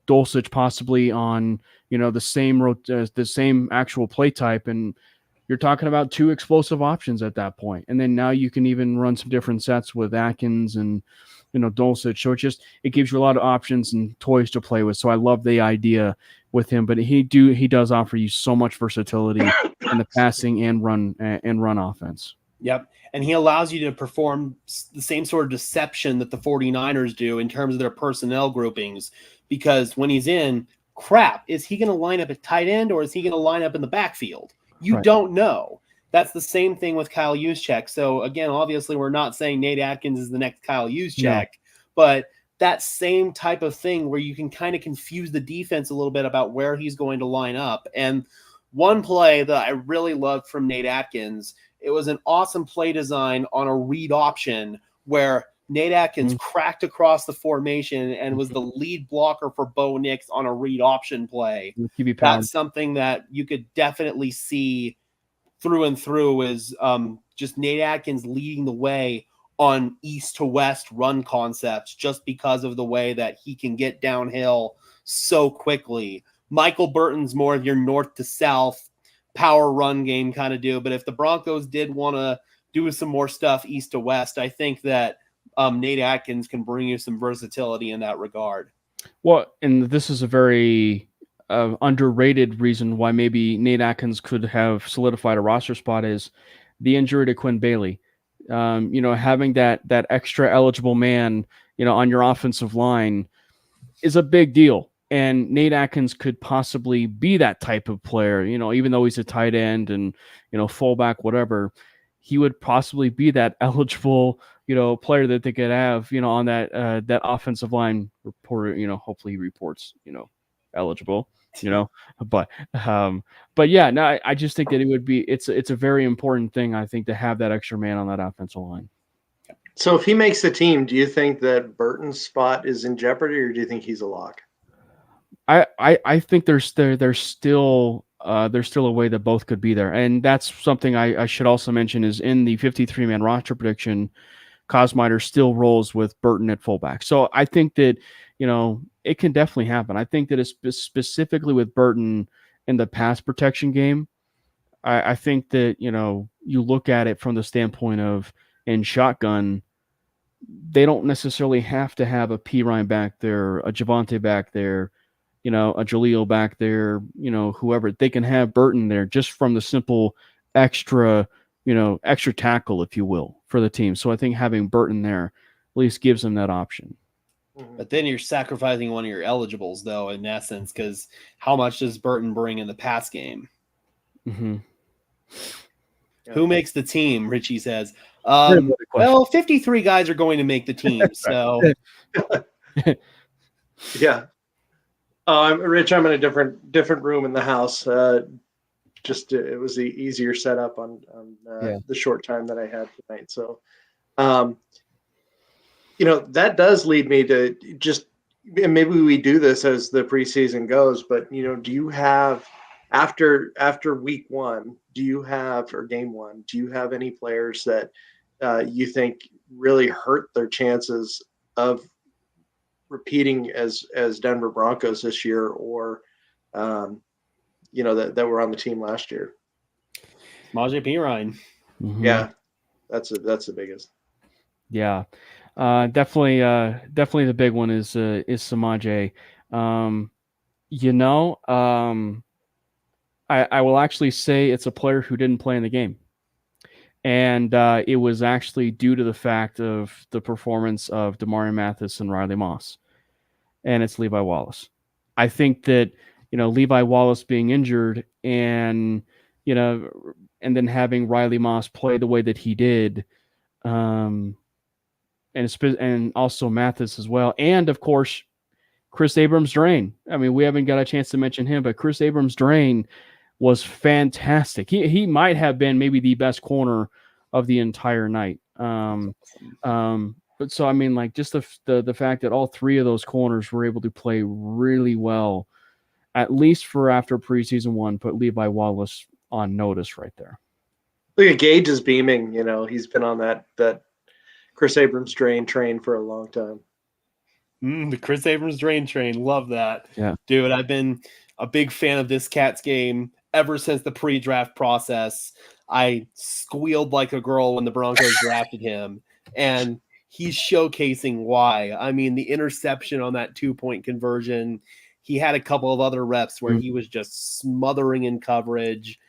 Dulcich possibly on, the same actual play type. And you're talking about two explosive options at that point. And then now you can even run some different sets with Atkins and, Dulcich. So it gives you a lot of options and toys to play with. So I love the idea with him, but he does offer you so much versatility in the passing and run offense. Yep. And he allows you to perform the same sort of deception that the 49ers do in terms of their personnel groupings, because when he's in, is he going to line up at tight end or is he going to line up in the backfield? You don't know. That's the same thing with Kyle Juszczyk. So again, obviously we're not saying Nate Atkins is the next Kyle Juszczyk, but that same type of thing where you can kind of confuse the defense a little bit about where he's going to line up. And one play that I really loved from Nate Atkins, it was an awesome play design on a read option where Nate Atkins cracked across the formation and was the lead blocker for Bo Nix on a read option play. That's something that you could definitely see through and through is just Nate Atkins leading the way on east to west run concepts just because of the way that he can get downhill so quickly. Michael Burton's more of your north to south power run game kind of deal. But if the Broncos did want to do some more stuff east to west, I think that Nate Atkins can bring you some versatility in that regard. Well, and this is a very underrated reason why maybe Nate Atkins could have solidified a roster spot is the injury to Quinn Bailey. Having that extra eligible man, on your offensive line is a big deal. And Nate Atkins could possibly be that type of player, even though he's a tight end and, fullback, whatever, he would possibly be that eligible, player that they could have, on that offensive line reporter, hopefully he reports, eligible, but yeah, no, I just think that it's a very important thing, I think, to have that extra man on that offensive line. So if he makes the team, do you think that Burton's spot is in jeopardy, or do you think he's a lock? I think there's still a way that both could be there. And that's something I should also mention is in the 53-man roster prediction, Kosmider still rolls with Burton at fullback. So I think that, it can definitely happen. I think that it's specifically with Burton in the pass protection game. I think that, you look at it from the standpoint of in shotgun, they don't necessarily have to have a P. Ryan back there, a Javonte back there, a Jaleel back there, whoever. They can have Burton there just from the simple extra tackle, if you will, for the team. So I think having Burton there at least gives them that option. But then you're sacrificing one of your eligibles, though, in essence, because how much does Burton bring in the pass game? Mm-hmm. Who makes the team? Richie says. Well, 53 guys are going to make the team. So, yeah. Rich, I'm in a different room in the house. It was the easier setup on the short time that I had tonight. So, that does lead me to just, and maybe we do this as the preseason goes, but do you have after week one, or game one, do you have any players that you think really hurt their chances of repeating as Denver Broncos this year, or that were on the team last year? Samaje Perine. Mm-hmm. Yeah, that's the biggest. Yeah, definitely the big one is Samaje. I will actually say it's a player who didn't play in the game. And it was actually due to the fact of the performance of Damari Mathis and Riley Moss. And it's Levi Wallace. I think that, Levi Wallace being injured and, and then having Riley Moss play the way that he did, and also Mathis as well. And of course, Chris Abrams-Drain. I mean, we haven't got a chance to mention him, but Chris Abrams-Drain was fantastic. He might have been maybe the best corner of the entire night. But so, I mean, like, just the fact that all three of those corners were able to play really well, at least for after preseason one, put Levi Wallace on notice right there. Look at Gage is beaming. He's been on that Chris Abrams-Drain train for a long time. The Chris Abrams-Drain train. Love that. Yeah. Dude, I've been a big fan of this Cats game ever since the pre-draft process. I squealed like a girl when the Broncos drafted him, and he's showcasing why. I mean, the interception on that 2-point conversion, he had a couple of other reps where he was just smothering in coverage.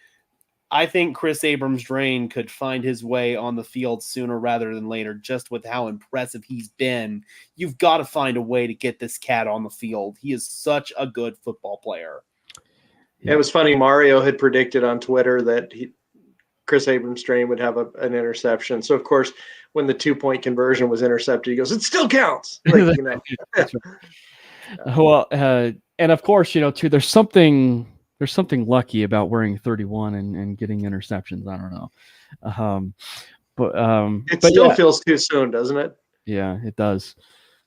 I think Chris Abrams-Drain could find his way on the field sooner rather than later, just with how impressive he's been. You've got to find a way to get this cat on the field. He is such a good football player. Yeah. It was funny. Mario had predicted on Twitter that Chris Abrams-Drain would have an interception. So, of course, when the 2-point conversion was intercepted, he goes, "It still counts." Like, Well, and of course, too, there's something lucky about wearing 31 and getting interceptions. I don't know. It still feels too soon, doesn't it? Yeah, it does.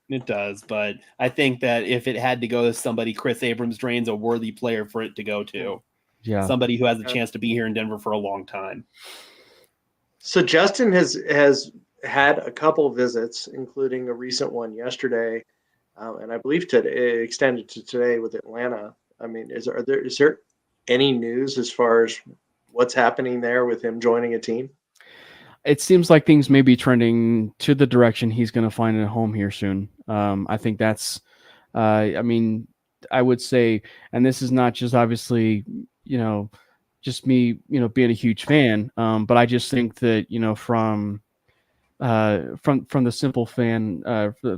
It does, but I think that if it had to go to somebody, Chris Abrams-Drain's a worthy player for it to go to. Yeah, somebody who has a chance to be here in Denver for a long time. So Justin has had a couple of visits, including a recent one yesterday, and I believe it extended to today with Atlanta. I mean, is there any news as far as what's happening there with him joining a team? It seems like things may be trending to the direction he's going to find a home here soon. I think that's, I mean, I would say, and this is not just obviously, just me, being a huge fan, but I just think that, from the simple fan,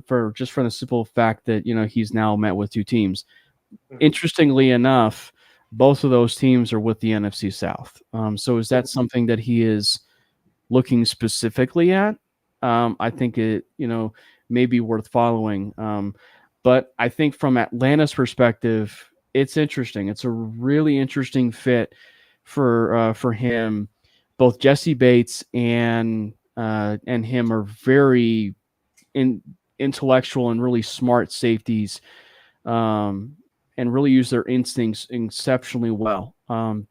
from the simple fact that, he's now met with two teams. Interestingly enough, both of those teams are with the NFC South. So is that something that he is looking specifically at? I think it, may be worth following. But I think from Atlanta's perspective, it's interesting. It's a really interesting fit for him. Both Jesse Bates and him are very intellectual and really smart safeties, and really use their instincts exceptionally well.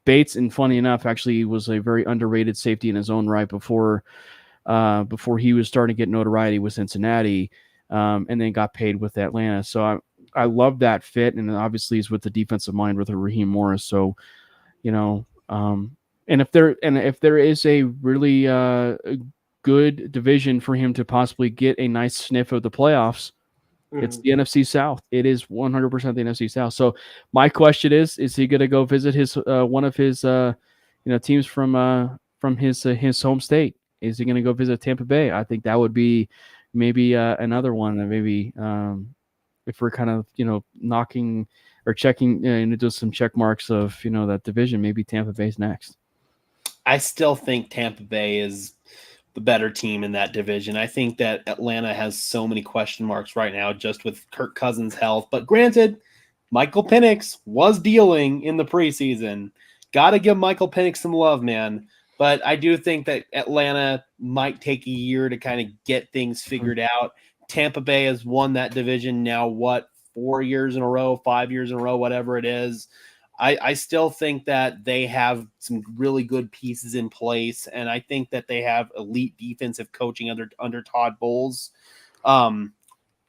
Bates, and funny enough, actually was a very underrated safety in his own right before he was starting to get notoriety with Cincinnati, and then got paid with Atlanta. So I love that fit, and obviously he's with the defensive mind with Raheem Morris. So, and if there is a really good division for him to possibly get a nice sniff of the playoffs, it's the NFC South. It is 100% the NFC South. So my question is he going to go visit his one of his teams from his home state? Is he going to go visit Tampa Bay? I think that would be maybe another one that maybe if we're kind of knocking or checking into some check marks of that division, maybe Tampa Bay's next. I still think Tampa Bay is the better team in that division. I think that Atlanta has so many question marks right now just with Kirk Cousins' health. But granted, Michael Penix was dealing in the preseason. Got to give Michael Penix some love, man. But I do think that Atlanta might take a year to kind of get things figured out. Tampa Bay has won that division now, 4 years in a row, 5 years in a row, whatever it is. I still think that they have some really good pieces in place, and I think that they have elite defensive coaching under Todd Bowles.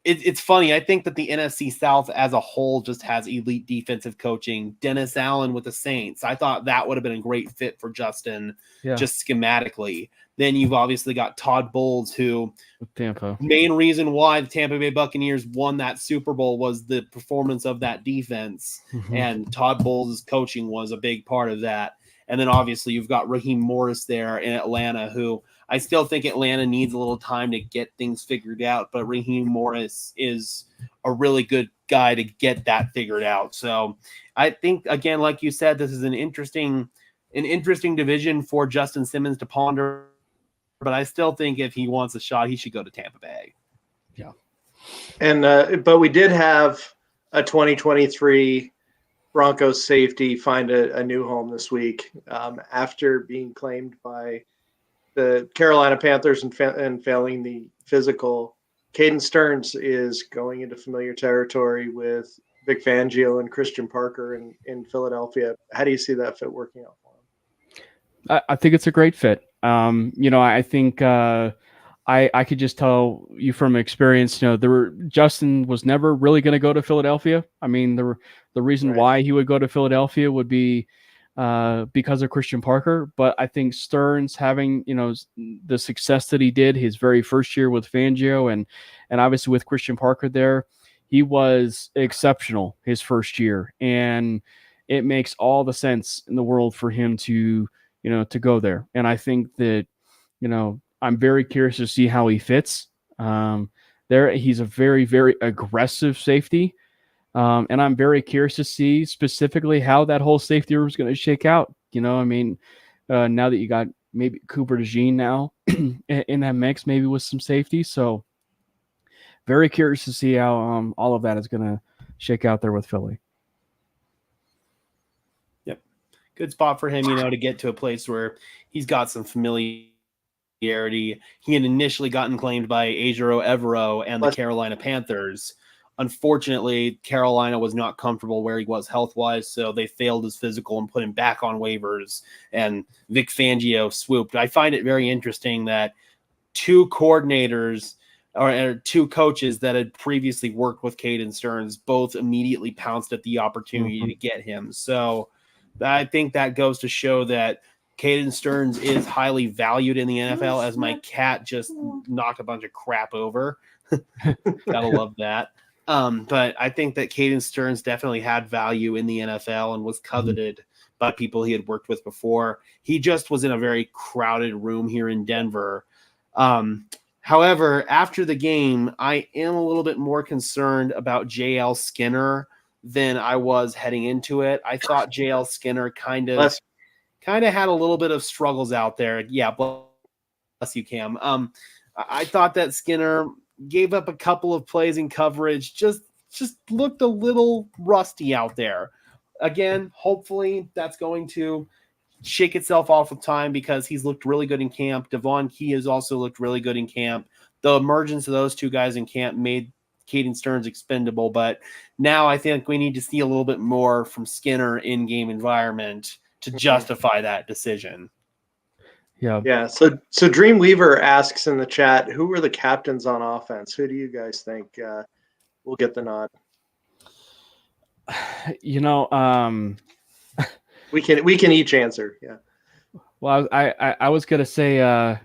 It's funny. I think that the NFC South as a whole just has elite defensive coaching. Dennis Allen with the Saints. I thought that would have been a great fit for Justin, just schematically. Then you've obviously got Todd Bowles, who Tampa. Main reason why the Tampa Bay Buccaneers won that Super Bowl was the performance of that defense, and Todd Bowles' coaching was a big part of that. And then obviously you've got Raheem Morris there in Atlanta, who I still think Atlanta needs a little time to get things figured out, but Raheem Morris is a really good guy to get that figured out. So I think, again, like you said, this is an interesting division for Justin Simmons to ponder, but I still think if he wants a shot, he should go to Tampa Bay. Yeah. And but we did have a 2023 Broncos safety find a new home this week after being claimed by the Carolina Panthers and failing the physical. Caden Stearns is going into familiar territory with Vic Fangio and Christian Parker in Philadelphia. How do you see that fit working out for him? I think it's a great fit. I think I could just tell you from experience, Justin was never really going to go to Philadelphia. I mean, the reason Right. why he would go to Philadelphia would be because of Christian Parker. But I think Stearns having, the success that he did his very first year with Fangio and obviously with Christian Parker there, he was exceptional his first year. And it makes all the sense in the world for him to go there. And I think that, I'm very curious to see how he fits there. He's a very, very aggressive safety. And I'm very curious to see specifically how that whole safety room is going to shake out. Now that you got maybe Cooper DeJean now in that mix, maybe with some safety. So very curious to see how all of that is going to shake out there with Philly. Yep. Good spot for him, to get to a place where he's got some familiarity. He had initially gotten claimed by Ejiro Evero and the Carolina Panthers. Unfortunately, Carolina was not comfortable where he was health-wise, so they failed his physical and put him back on waivers, and Vic Fangio swooped. I find it very interesting that two coordinators or two coaches that had previously worked with Caden Stearns both immediately pounced at the opportunity to get him. So I think that goes to show that Caden Stearns is highly valued in the NFL, as my cat just knocked a bunch of crap over. Gotta love that. But I think that Caden Stearns definitely had value in the NFL and was coveted by people he had worked with before. He just was in a very crowded room here in Denver. However, after the game, I am a little bit more concerned about JL Skinner than I was heading into it. I thought JL Skinner kind of had a little bit of struggles out there. Yeah, bless you, Cam. I thought that Skinner gave up a couple of plays in coverage, just looked a little rusty out there. Again, hopefully that's going to shake itself off with time because he's looked really good in camp. Devon Key has also looked really good in camp. The emergence of those two guys in camp made Caden Stearns expendable, but now I think we need to see a little bit more from Skinner in-game environment to justify that decision. Yeah. So Dreamweaver asks in the chat, who were the captains on offense? Who do you guys think will get the nod? We can each answer. Yeah. Well, I was gonna say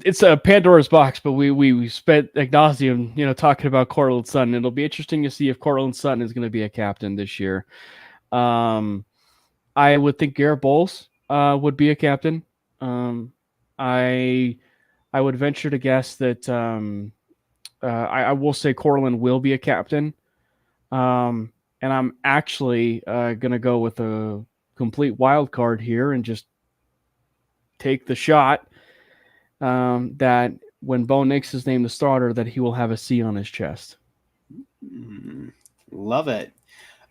it's a Pandora's box, but we spent ad nauseum, talking about Cortland Sutton. It'll be interesting to see if Cortland Sutton is going to be a captain this year. I would think Garrett Bowles would be a captain. I would venture to guess that I will say Cortland will be a captain. And I'm actually going to go with a complete wild card here and just take the shot that when Bo Nix is named the starter, that he will have a C on his chest. Love it.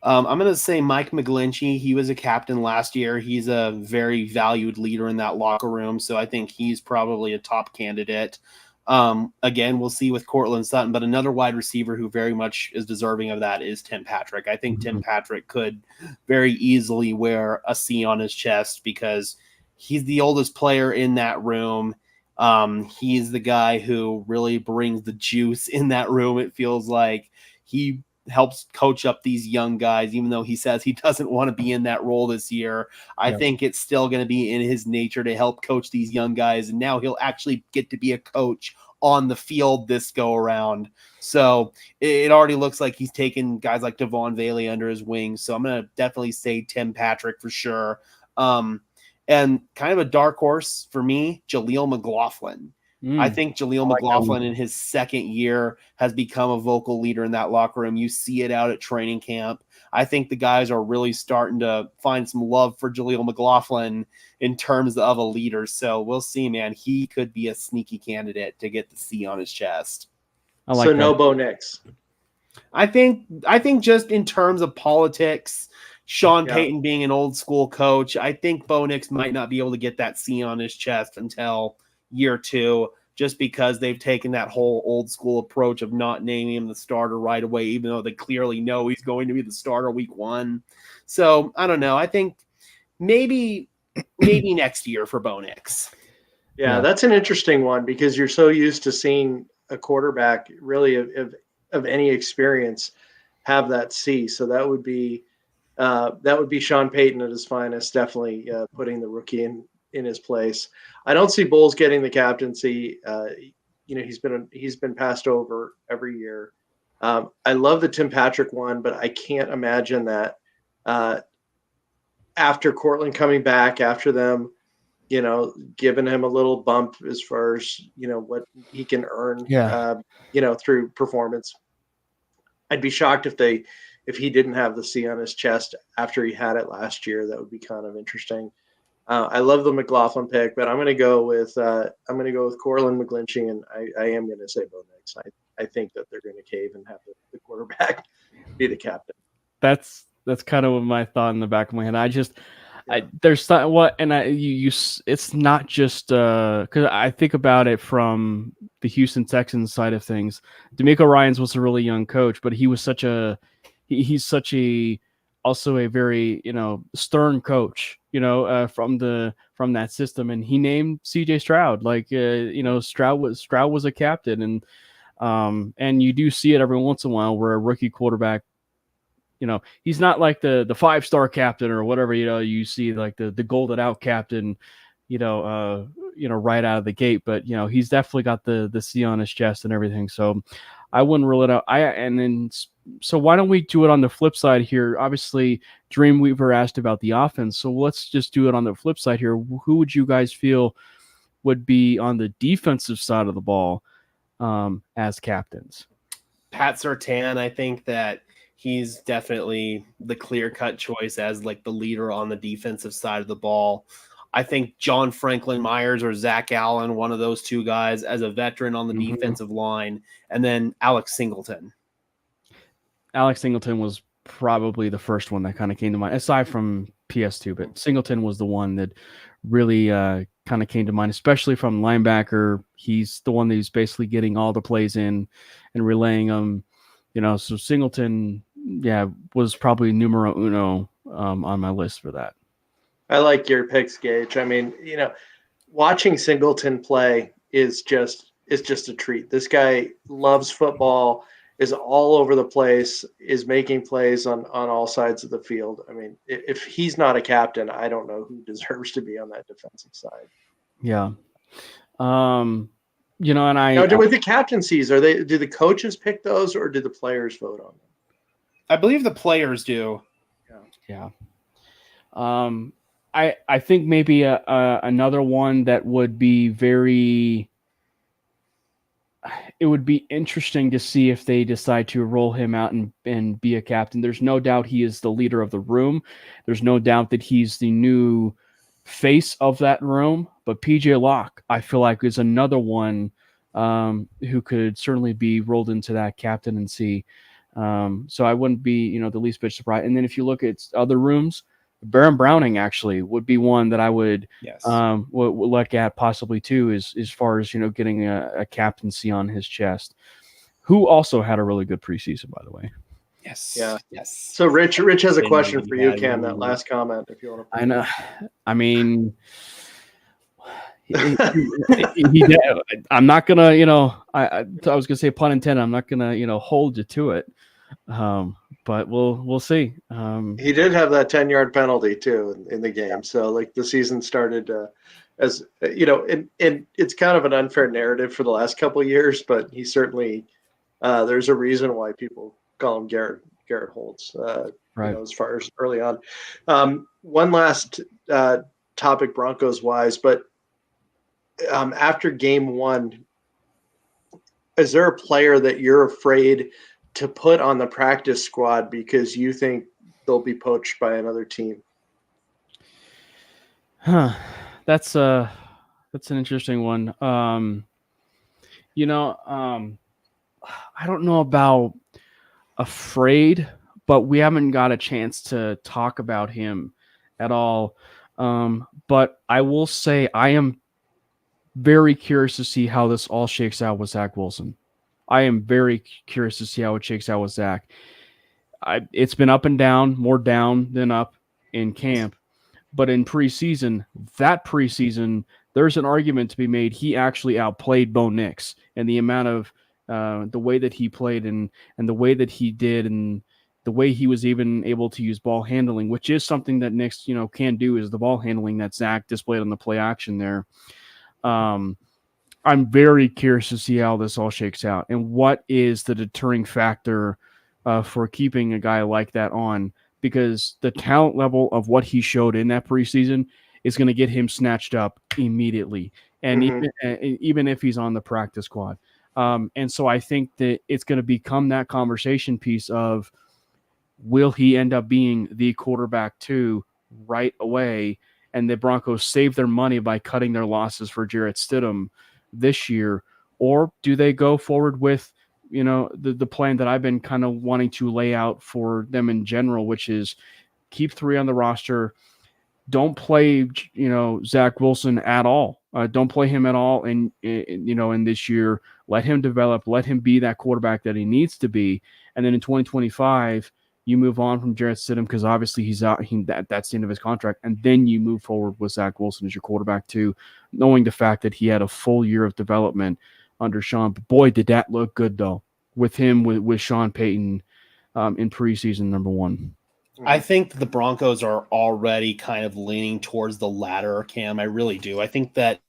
I'm going to say Mike McGlinchey. He was a captain last year. He's a very valued leader in that locker room, so I think he's probably a top candidate. Again, we'll see with Cortland Sutton, but another wide receiver who very much is deserving of that is Tim Patrick. I think Tim Patrick could very easily wear a C on his chest because he's the oldest player in that room. He's the guy who really brings the juice in that room. It feels like he helps coach up these young guys, even though he says he doesn't want to be in that role this year. I think it's still going to be in his nature to help coach these young guys. And now he'll actually get to be a coach on the field this go around. So it already looks like he's taken guys like Devon Bailey under his wing. So I'm going to definitely say Tim Patrick for sure. And kind of a dark horse for me, Jaleel McLaughlin. I think Jaleel McLaughlin in his second year has become a vocal leader in that locker room. You see it out at training camp. I think the guys are really starting to find some love for Jaleel McLaughlin in terms of a leader. So we'll see, man. He could be a sneaky candidate to get the C on his chest. I like so that. no Bo Nix. I think just in terms of politics, Sean Payton being an old school coach, I think Bo Nix might not be able to get that C on his chest until year 2, just because they've taken that whole old school approach of not naming him the starter right away, even though they clearly know he's going to be the starter week 1. So I don't know. I think maybe next year for Bo Nix. Yeah, that's an interesting one because you're so used to seeing a quarterback really of any experience have that C. So that would be Sean Payton at his finest, definitely putting the rookie in his place. I don't see Bowles getting the captaincy. He's been passed over every year. I love the Tim Patrick one, but I can't imagine that after Cortland coming back, after them, giving him a little bump as far as, what he can earn, through performance. I'd be shocked if he didn't have the C on his chest after he had it last year. That would be kind of interesting. I love the McLaughlin pick, but I'm going to go with Cortland McGlinchey, and I am going to say Bo Nix. I think that they're going to cave and have the quarterback be the captain. That's kind of what my thought in the back of my head. It's not just because I think about it from the Houston Texans side of things. DeMeco Ryans was a really young coach, but he was also a very stern coach, from that system, and he named CJ Stroud. Stroud was a captain, and you do see it every once in a while where a rookie quarterback, he's not like the 5-star captain or whatever, you see like the golden out captain, right out of the gate, but he's definitely got the C on his chest and everything. So I wouldn't rule it out. So why don't we do it on the flip side here? Obviously, Dreamweaver asked about the offense, so let's just do it on the flip side here. Who would you guys feel would be on the defensive side of the ball as captains? Pat Surtain, I think that he's definitely the clear-cut choice as like the leader on the defensive side of the ball. I think John Franklin Myers or Zach Allen, one of those two guys, as a veteran on the defensive line, and then Alex Singleton. Alex Singleton was probably the first one that kind of came to mind, aside from PS2, but Singleton was the one that really kind of came to mind, especially from linebacker. He's the one who's basically getting all the plays in and relaying them. So Singleton, was probably numero uno on my list for that. I like your picks, Gage. I mean, watching Singleton play is just a treat. This guy loves football, is all over the place, is making plays on all sides of the field. I mean, if he's not a captain, I don't know who deserves to be on that defensive side. Yeah. And with the captaincies, do the coaches pick those or do the players vote on them? I believe the players do. Yeah. I think maybe another one that would be it would be interesting to see if they decide to roll him out and be a captain. There's no doubt he is the leader of the room. There's no doubt that he's the new face of that room. But PJ Locke, I feel like, is another one who could certainly be rolled into that captaincy. So I wouldn't be, the least bit surprised. And then if you look at other rooms, Baron Browning actually would be one that I would look at possibly too, as far as getting a captaincy on his chest, who also had a really good preseason, by the way. Yes. Yeah. Yes. So Rich has a question for you, Cam. That last comment, if you want to. I know. I mean, I'm not gonna, I was gonna say pun intended. I'm not gonna, hold you to it. But we'll see. He did have that 10-yard penalty too in the game. So like the season started as and it's kind of an unfair narrative for the last couple of years, but he certainly there's a reason why people call him Garrett Holtz. Right. As far as early on. One last topic, Broncos wise, but after game one, is there a player that you're afraid to put on the practice squad because you think they'll be poached by another team? That's an interesting one. I don't know about afraid, but we haven't got a chance to talk about him at all. But I will say I am very curious to see how this all shakes out with Zach Wilson. I am very curious to see how it shakes out with Zach. It's been up and down, more down than up in camp. But in preseason, there's an argument to be made. He actually outplayed Bo Nix, and the amount of the way that he played and the way that he did and the way he was even able to use ball handling, which is something that Nix, can do, is the ball handling that Zach displayed on the play action there. I'm very curious to see how this all shakes out and what is the deterring factor for keeping a guy like that on, because the talent level of what he showed in that preseason is going to get him snatched up immediately. And even if he's on the practice squad. And so I think that it's going to become that conversation piece of, will he end up being the quarterback 2 right away? And the Broncos save their money by cutting their losses for Jarrett Stidham this year, or do they go forward with, the plan that I've been kind of wanting to lay out for them in general, which is keep 3 on the roster. Don't play, Zach Wilson at all. Don't play him at all. And, in this year, let him develop, let him be that quarterback that he needs to be. And then in 2025, you move on from Jarrett Stidham because obviously he's out. That's the end of his contract. And then you move forward with Zach Wilson as your quarterback too, knowing the fact that he had a full year of development under Sean. But boy, did that look good though with him, with Sean Payton in preseason number 1. I think the Broncos are already kind of leaning towards the latter, Cam. I really do. I think that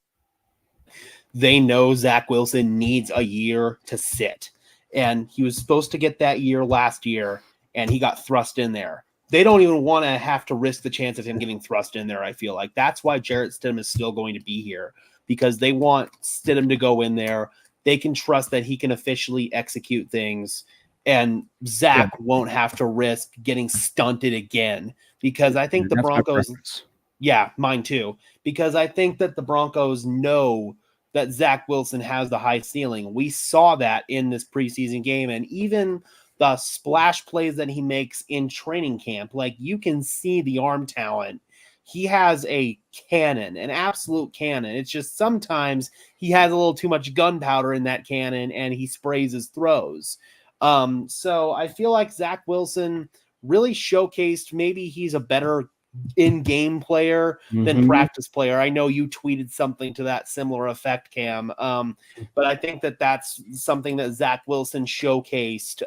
they know Zach Wilson needs a year to sit. And he was supposed to get that year last year, and he got thrust in there. They don't even want to have to risk the chance of him getting thrust in there, I feel like. That's why Jarrett Stidham is still going to be here, because they want Stidham to go in there. They can trust that he can officially execute things, and Zach won't have to risk getting stunted again, because I think the Broncos – yeah, mine too. Because I think that the Broncos know that Zach Wilson has the high ceiling. We saw that in this preseason game, and even – the splash plays that he makes in training camp, like you can see the arm talent. He has a cannon, an absolute cannon. It's just sometimes he has a little too much gunpowder in that cannon and he sprays his throws. So I feel like Zach Wilson really showcased maybe he's a better in-game player than practice player. I know you tweeted something to that similar effect, Cam. But I think that that's something that Zach Wilson showcased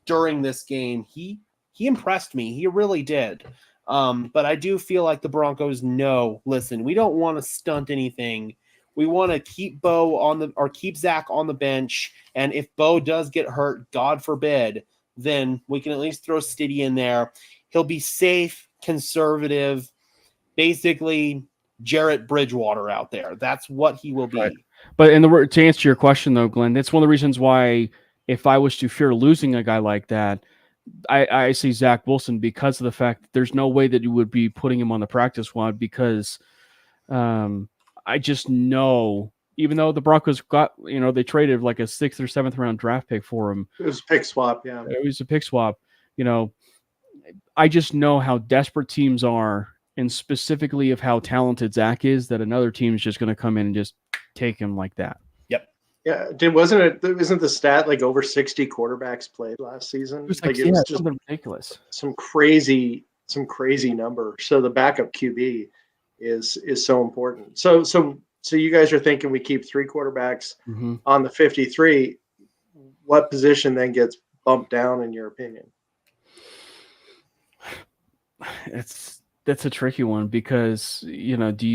during this game. He impressed me. He really did. But I do feel like the Broncos know, listen, we don't want to stunt anything. We want to keep keep Zach on the bench. And if Bo does get hurt, God forbid, then we can at least throw Stiddy in there. He'll be safe, conservative, basically Jarrett Bridgewater out there. That's what he will be. Right. But to answer your question though, Glenn, that's one of the reasons why if I was to fear losing a guy like that, I see Zach Wilson, because of the fact that there's no way that you would be putting him on the practice squad, because I just know, even though the Broncos got, they traded like a 6th or 7th round draft pick for him. It was a pick swap. Yeah. It was a pick swap. I just know how desperate teams are, and specifically of how talented Zach is, that another team is just going to come in and just take him like that. Yep. Yeah. Isn't the stat like over 60 quarterbacks played last season? It was just ridiculous. Some crazy number. So the backup QB is so important. So you guys are thinking we keep 3 quarterbacks on the 53. What position then gets bumped down in your opinion? That's a tricky one because do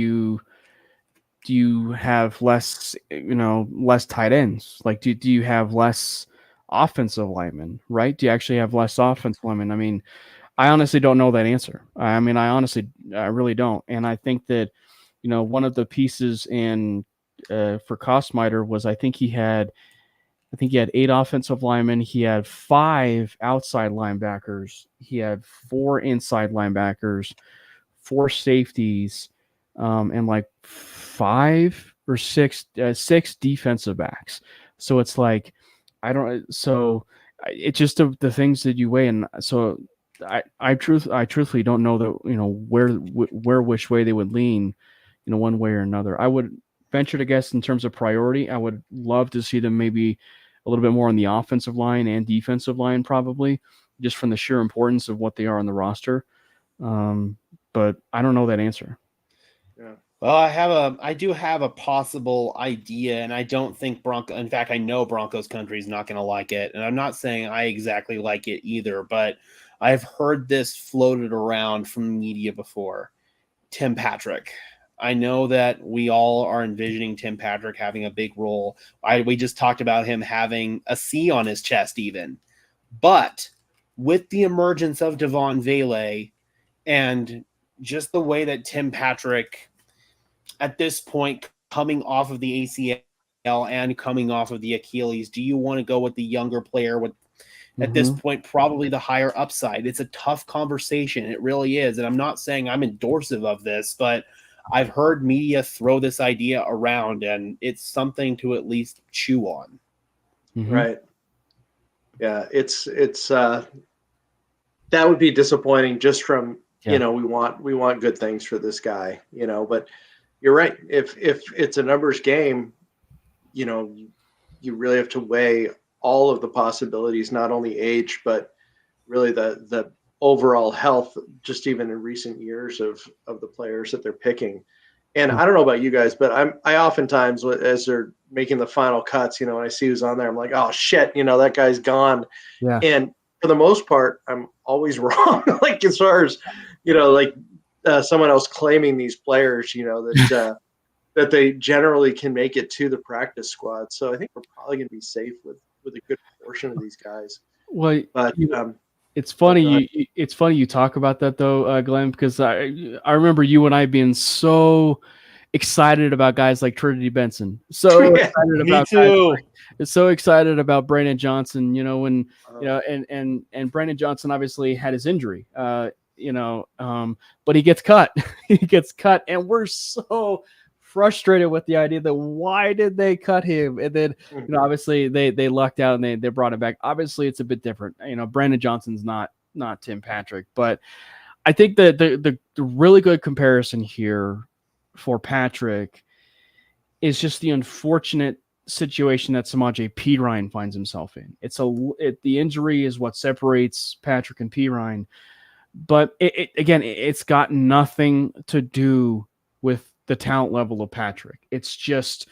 you have less less tight ends? Like do you have less offensive linemen, right? Do you actually have less offensive linemen? I mean, I honestly don't know that answer. I mean, I really don't. And I think that one of the pieces in for Kostmiter was I think he had 8 offensive linemen. He had 5 outside linebackers. He had 4 inside linebackers, 4 safeties, and like 5 or 6 defensive backs. So it's like it's just the things that you weigh. And so I truthfully don't know that where which way they would lean, one way or another. I would venture to guess in terms of priority, I would love to see them maybe a little bit more on the offensive line and defensive line, probably just from the sheer importance of what they are on the roster. But I don't know that answer. Yeah. Well, I do have a possible idea, and I don't think in fact, I know Broncos country is not going to like it. And I'm not saying I exactly like it either, but I've heard this floated around from the media before. Tim Patrick. I know that we all are envisioning Tim Patrick having a big role. We just talked about him having a C on his chest even. But with the emergence of Devon Vele and just the way that Tim Patrick, at this point, coming off of the ACL and coming off of the Achilles, do you want to go with the younger player with, at this point, probably the higher upside? It's a tough conversation. It really is. And I'm not saying I'm endorsive of this, but I've heard media throw this idea around, and it's something to at least chew on. Right. Yeah, it's that would be disappointing just from, we want good things for this guy, but you're right. If it's a numbers game, you really have to weigh all of the possibilities, not only age, but really the overall health, just even in recent years of the players that they're picking. And I don't know about you guys, but I oftentimes, as they're making the final cuts, when I see who's on there, I'm like, oh shit, that guy's gone. Yeah. And for the most part, I'm always wrong. Like as far as, someone else claiming these players, that that they generally can make it to the practice squad. So I think we're probably going to be safe with a good portion of these guys. Well, but it's funny. It's funny you talk about that though, Glenn, because I remember you and I being so excited about guys like Trinity Benson. So excited about so excited about Brandon Johnson. And Brandon Johnson obviously had his injury. But he gets cut. He gets cut, and we're so frustrated with the idea that why did they cut him? And then obviously they lucked out and they brought him back. Obviously it's a bit different. Brandon Johnson's not Tim Patrick, but I think that the really good comparison here for Patrick is just the unfortunate situation that Samaje Perine finds himself in. The injury is what separates Patrick and Perine, but it's got nothing to do with the talent level of Patrick. It's just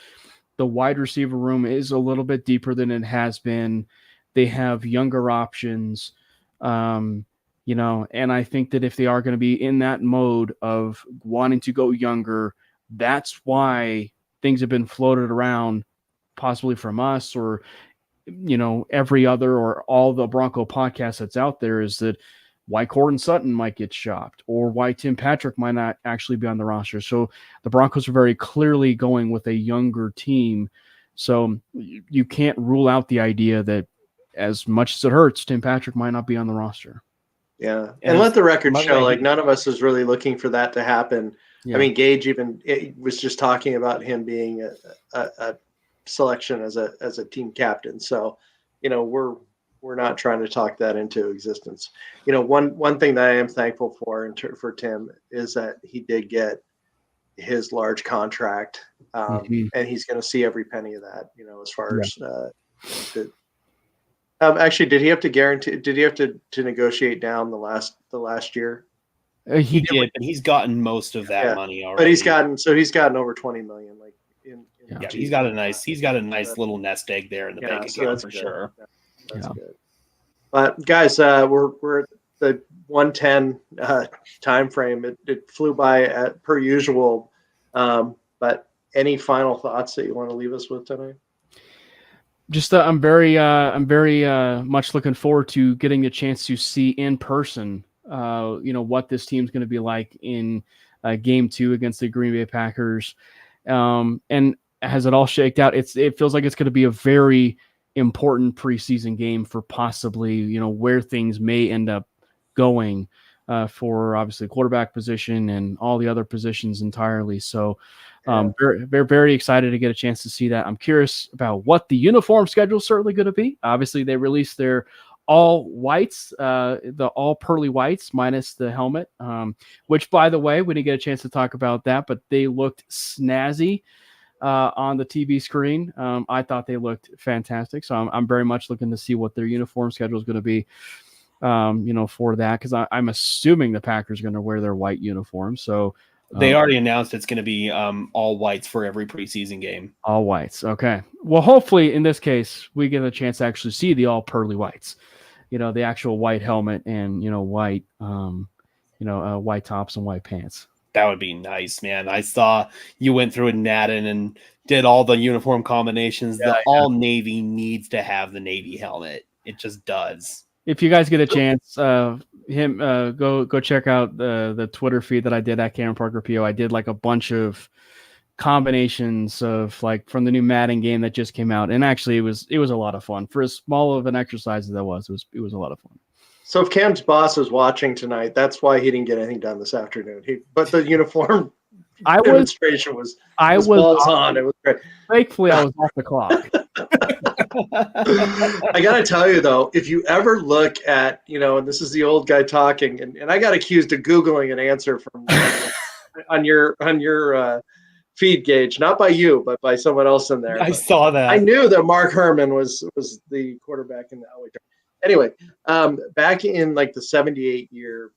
the wide receiver room is a little bit deeper than it has been. They have younger options, and I think that if they are going to be in that mode of wanting to go younger, that's why things have been floated around, possibly from us or, every other or all the Bronco podcasts that's out there, is that why Courtland Sutton might get shopped or why Tim Patrick might not actually be on the roster. So the Broncos are very clearly going with a younger team. So you can't rule out the idea that as much as it hurts, Tim Patrick might not be on the roster. Yeah. And let the record show, like none of us is really looking for that to happen. Yeah. I mean, Gage even was just talking about him being a selection as a team captain. So, we're not trying to talk that into existence. One thing that I am thankful for for Tim is that he did get his large contract, and he's going to see every penny of that. As far as actually, did he have to guarantee? Did he have to negotiate down the last year? He did, but he's gotten most of that money already. But he's gotten over $20 million. Like he's got a nice little nest egg there in the bank account for sure. That's good. But guys, we're at the 1:10 time frame. It flew by per usual. But any final thoughts that you want to leave us with tonight? Just I'm very much looking forward to getting a chance to see in person, what this team's going to be like in Game 2 against the Green Bay Packers. And has it all shaked out? It feels like it's going to be a very important preseason game for possibly where things may end up going for obviously quarterback position and all the other positions entirely. So. Very, very, very excited to get a chance to see that. I'm curious about what the uniform schedule is certainly going to be. Obviously, they released their all whites, the all pearly whites minus the helmet, which, by the way, we didn't get a chance to talk about that, but they looked snazzy on the TV screen. I thought they looked fantastic. So I'm very much looking to see what their uniform schedule is going to be, for that, because I'm assuming the Packers are going to wear their white uniform. So they already announced it's going to be all whites for every preseason game. All whites. Okay. Well, hopefully in this case, we get a chance to actually see the all pearly whites, the actual white helmet and, white, white tops and white pants. That would be nice, man. I saw you went through in Madden and did all the uniform combinations. Yeah, the all Navy needs to have the Navy helmet. It just does. If you guys get a chance, go check out the Twitter feed that I did at Cameron Parker PO. I did like a bunch of combinations of like from the new Madden game that just came out, and actually it was a lot of fun for as small of an exercise as that was. It was a lot of fun. So if Cam's boss is watching tonight, that's why he didn't get anything done this afternoon. But the uniform demonstration was balls on. It was great. Thankfully, I was off the clock. I got to tell you, though, if you ever look at, and this is the old guy talking, and I got accused of Googling an answer from on your feed, Gage, not by you, but by someone else in there. I saw that. I knew that Mark Herman was the quarterback in the LA. Anyway, back in like the 78 year,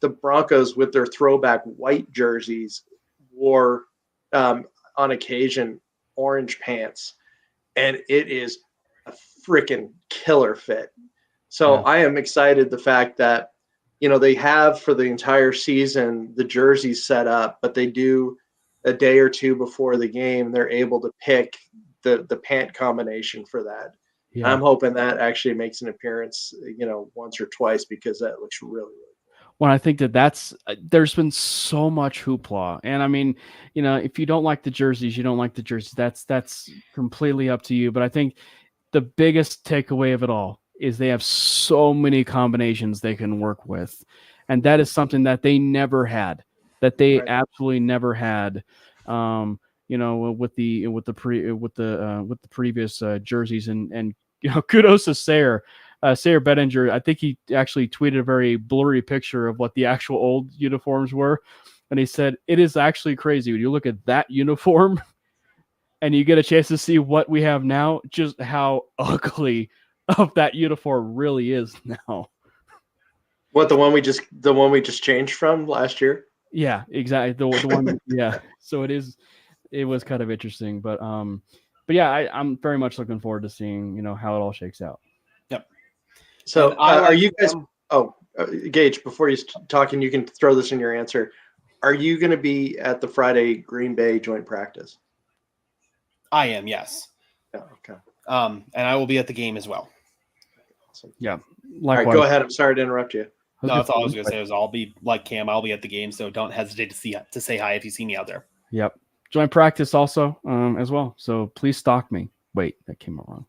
the Broncos with their throwback white jerseys wore on occasion orange pants. And it is a freaking killer fit. So I am excited the fact that, they have for the entire season the jerseys set up, but they do a day or two before the game, they're able to pick the pant combination for that. Yeah. I'm hoping that actually makes an appearance, once or twice, because that looks really, really cool. Well, I think there's been so much hoopla. And I mean, if you don't like the jerseys, you don't like the jerseys. That's completely up to you. But I think the biggest takeaway of it all is they have so many combinations they can work with. And that is something that they never had, that they absolutely never had. With the previous jerseys and kudos to Sayre Bettinger. I think he actually tweeted a very blurry picture of what the actual old uniforms were, and he said it is actually crazy when you look at that uniform and you get a chance to see what we have now, just how ugly of that uniform really is now. What, the one we just changed from last year? Yeah, exactly. The one. Yeah. So it was kind of interesting, but yeah, I'm very much looking forward to seeing, how it all shakes out. Yep. So are you guys, Gage, before you talking, you can throw this in your answer. Are you going to be at the Friday Green Bay joint practice? I am, yes. Yeah, okay. And I will be at the game as well. Awesome. Yeah. Likewise. All right, go ahead. I'm sorry to interrupt you. No, that's all I was going to say. Was I'll be like Cam. I'll be at the game, so don't hesitate to say hi if you see me out there. Yep. Joint practice also as well. So please stalk me. Wait, that came out wrong.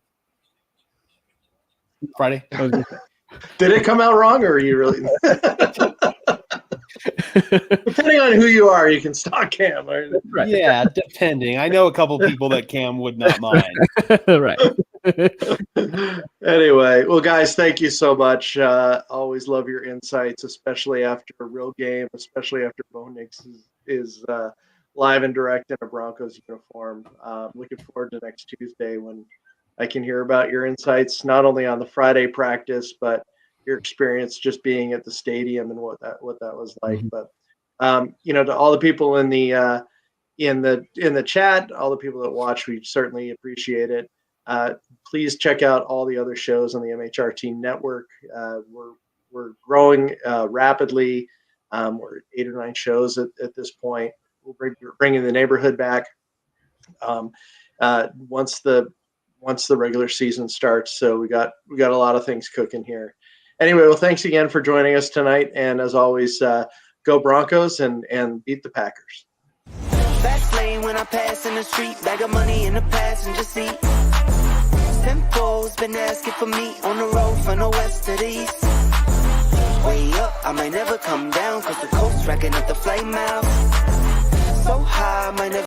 Friday. Did it come out wrong, or are you really? Depending on who you are, you can stalk Cam. Right? Yeah, depending. I know a couple people that Cam would not mind. Right. Anyway, well, guys, thank you so much. Always love your insights, especially after a real game, especially after Bo Nix is live and direct in a Broncos uniform. Looking forward to next Tuesday when I can hear about your insights, not only on the Friday practice, but your experience just being at the stadium and what that was like. Mm-hmm. But to all the people in the chat, all the people that watch, we certainly appreciate it. Please check out all the other shows on the MHRT network. We're growing rapidly. We're at 8 or 9 shows at this point. We're bringing the neighborhood back once the regular season starts. So we got a lot of things cooking here. Anyway, well, thanks again for joining us tonight. And as always, go Broncos and beat the Packers. Fast lane when I pass in the street, bag of money in the passenger seat. Tempo's been asking for me on the road from the west to the east. Way up, I might never come down, cause the coast's racking up the flame out. So high, I might never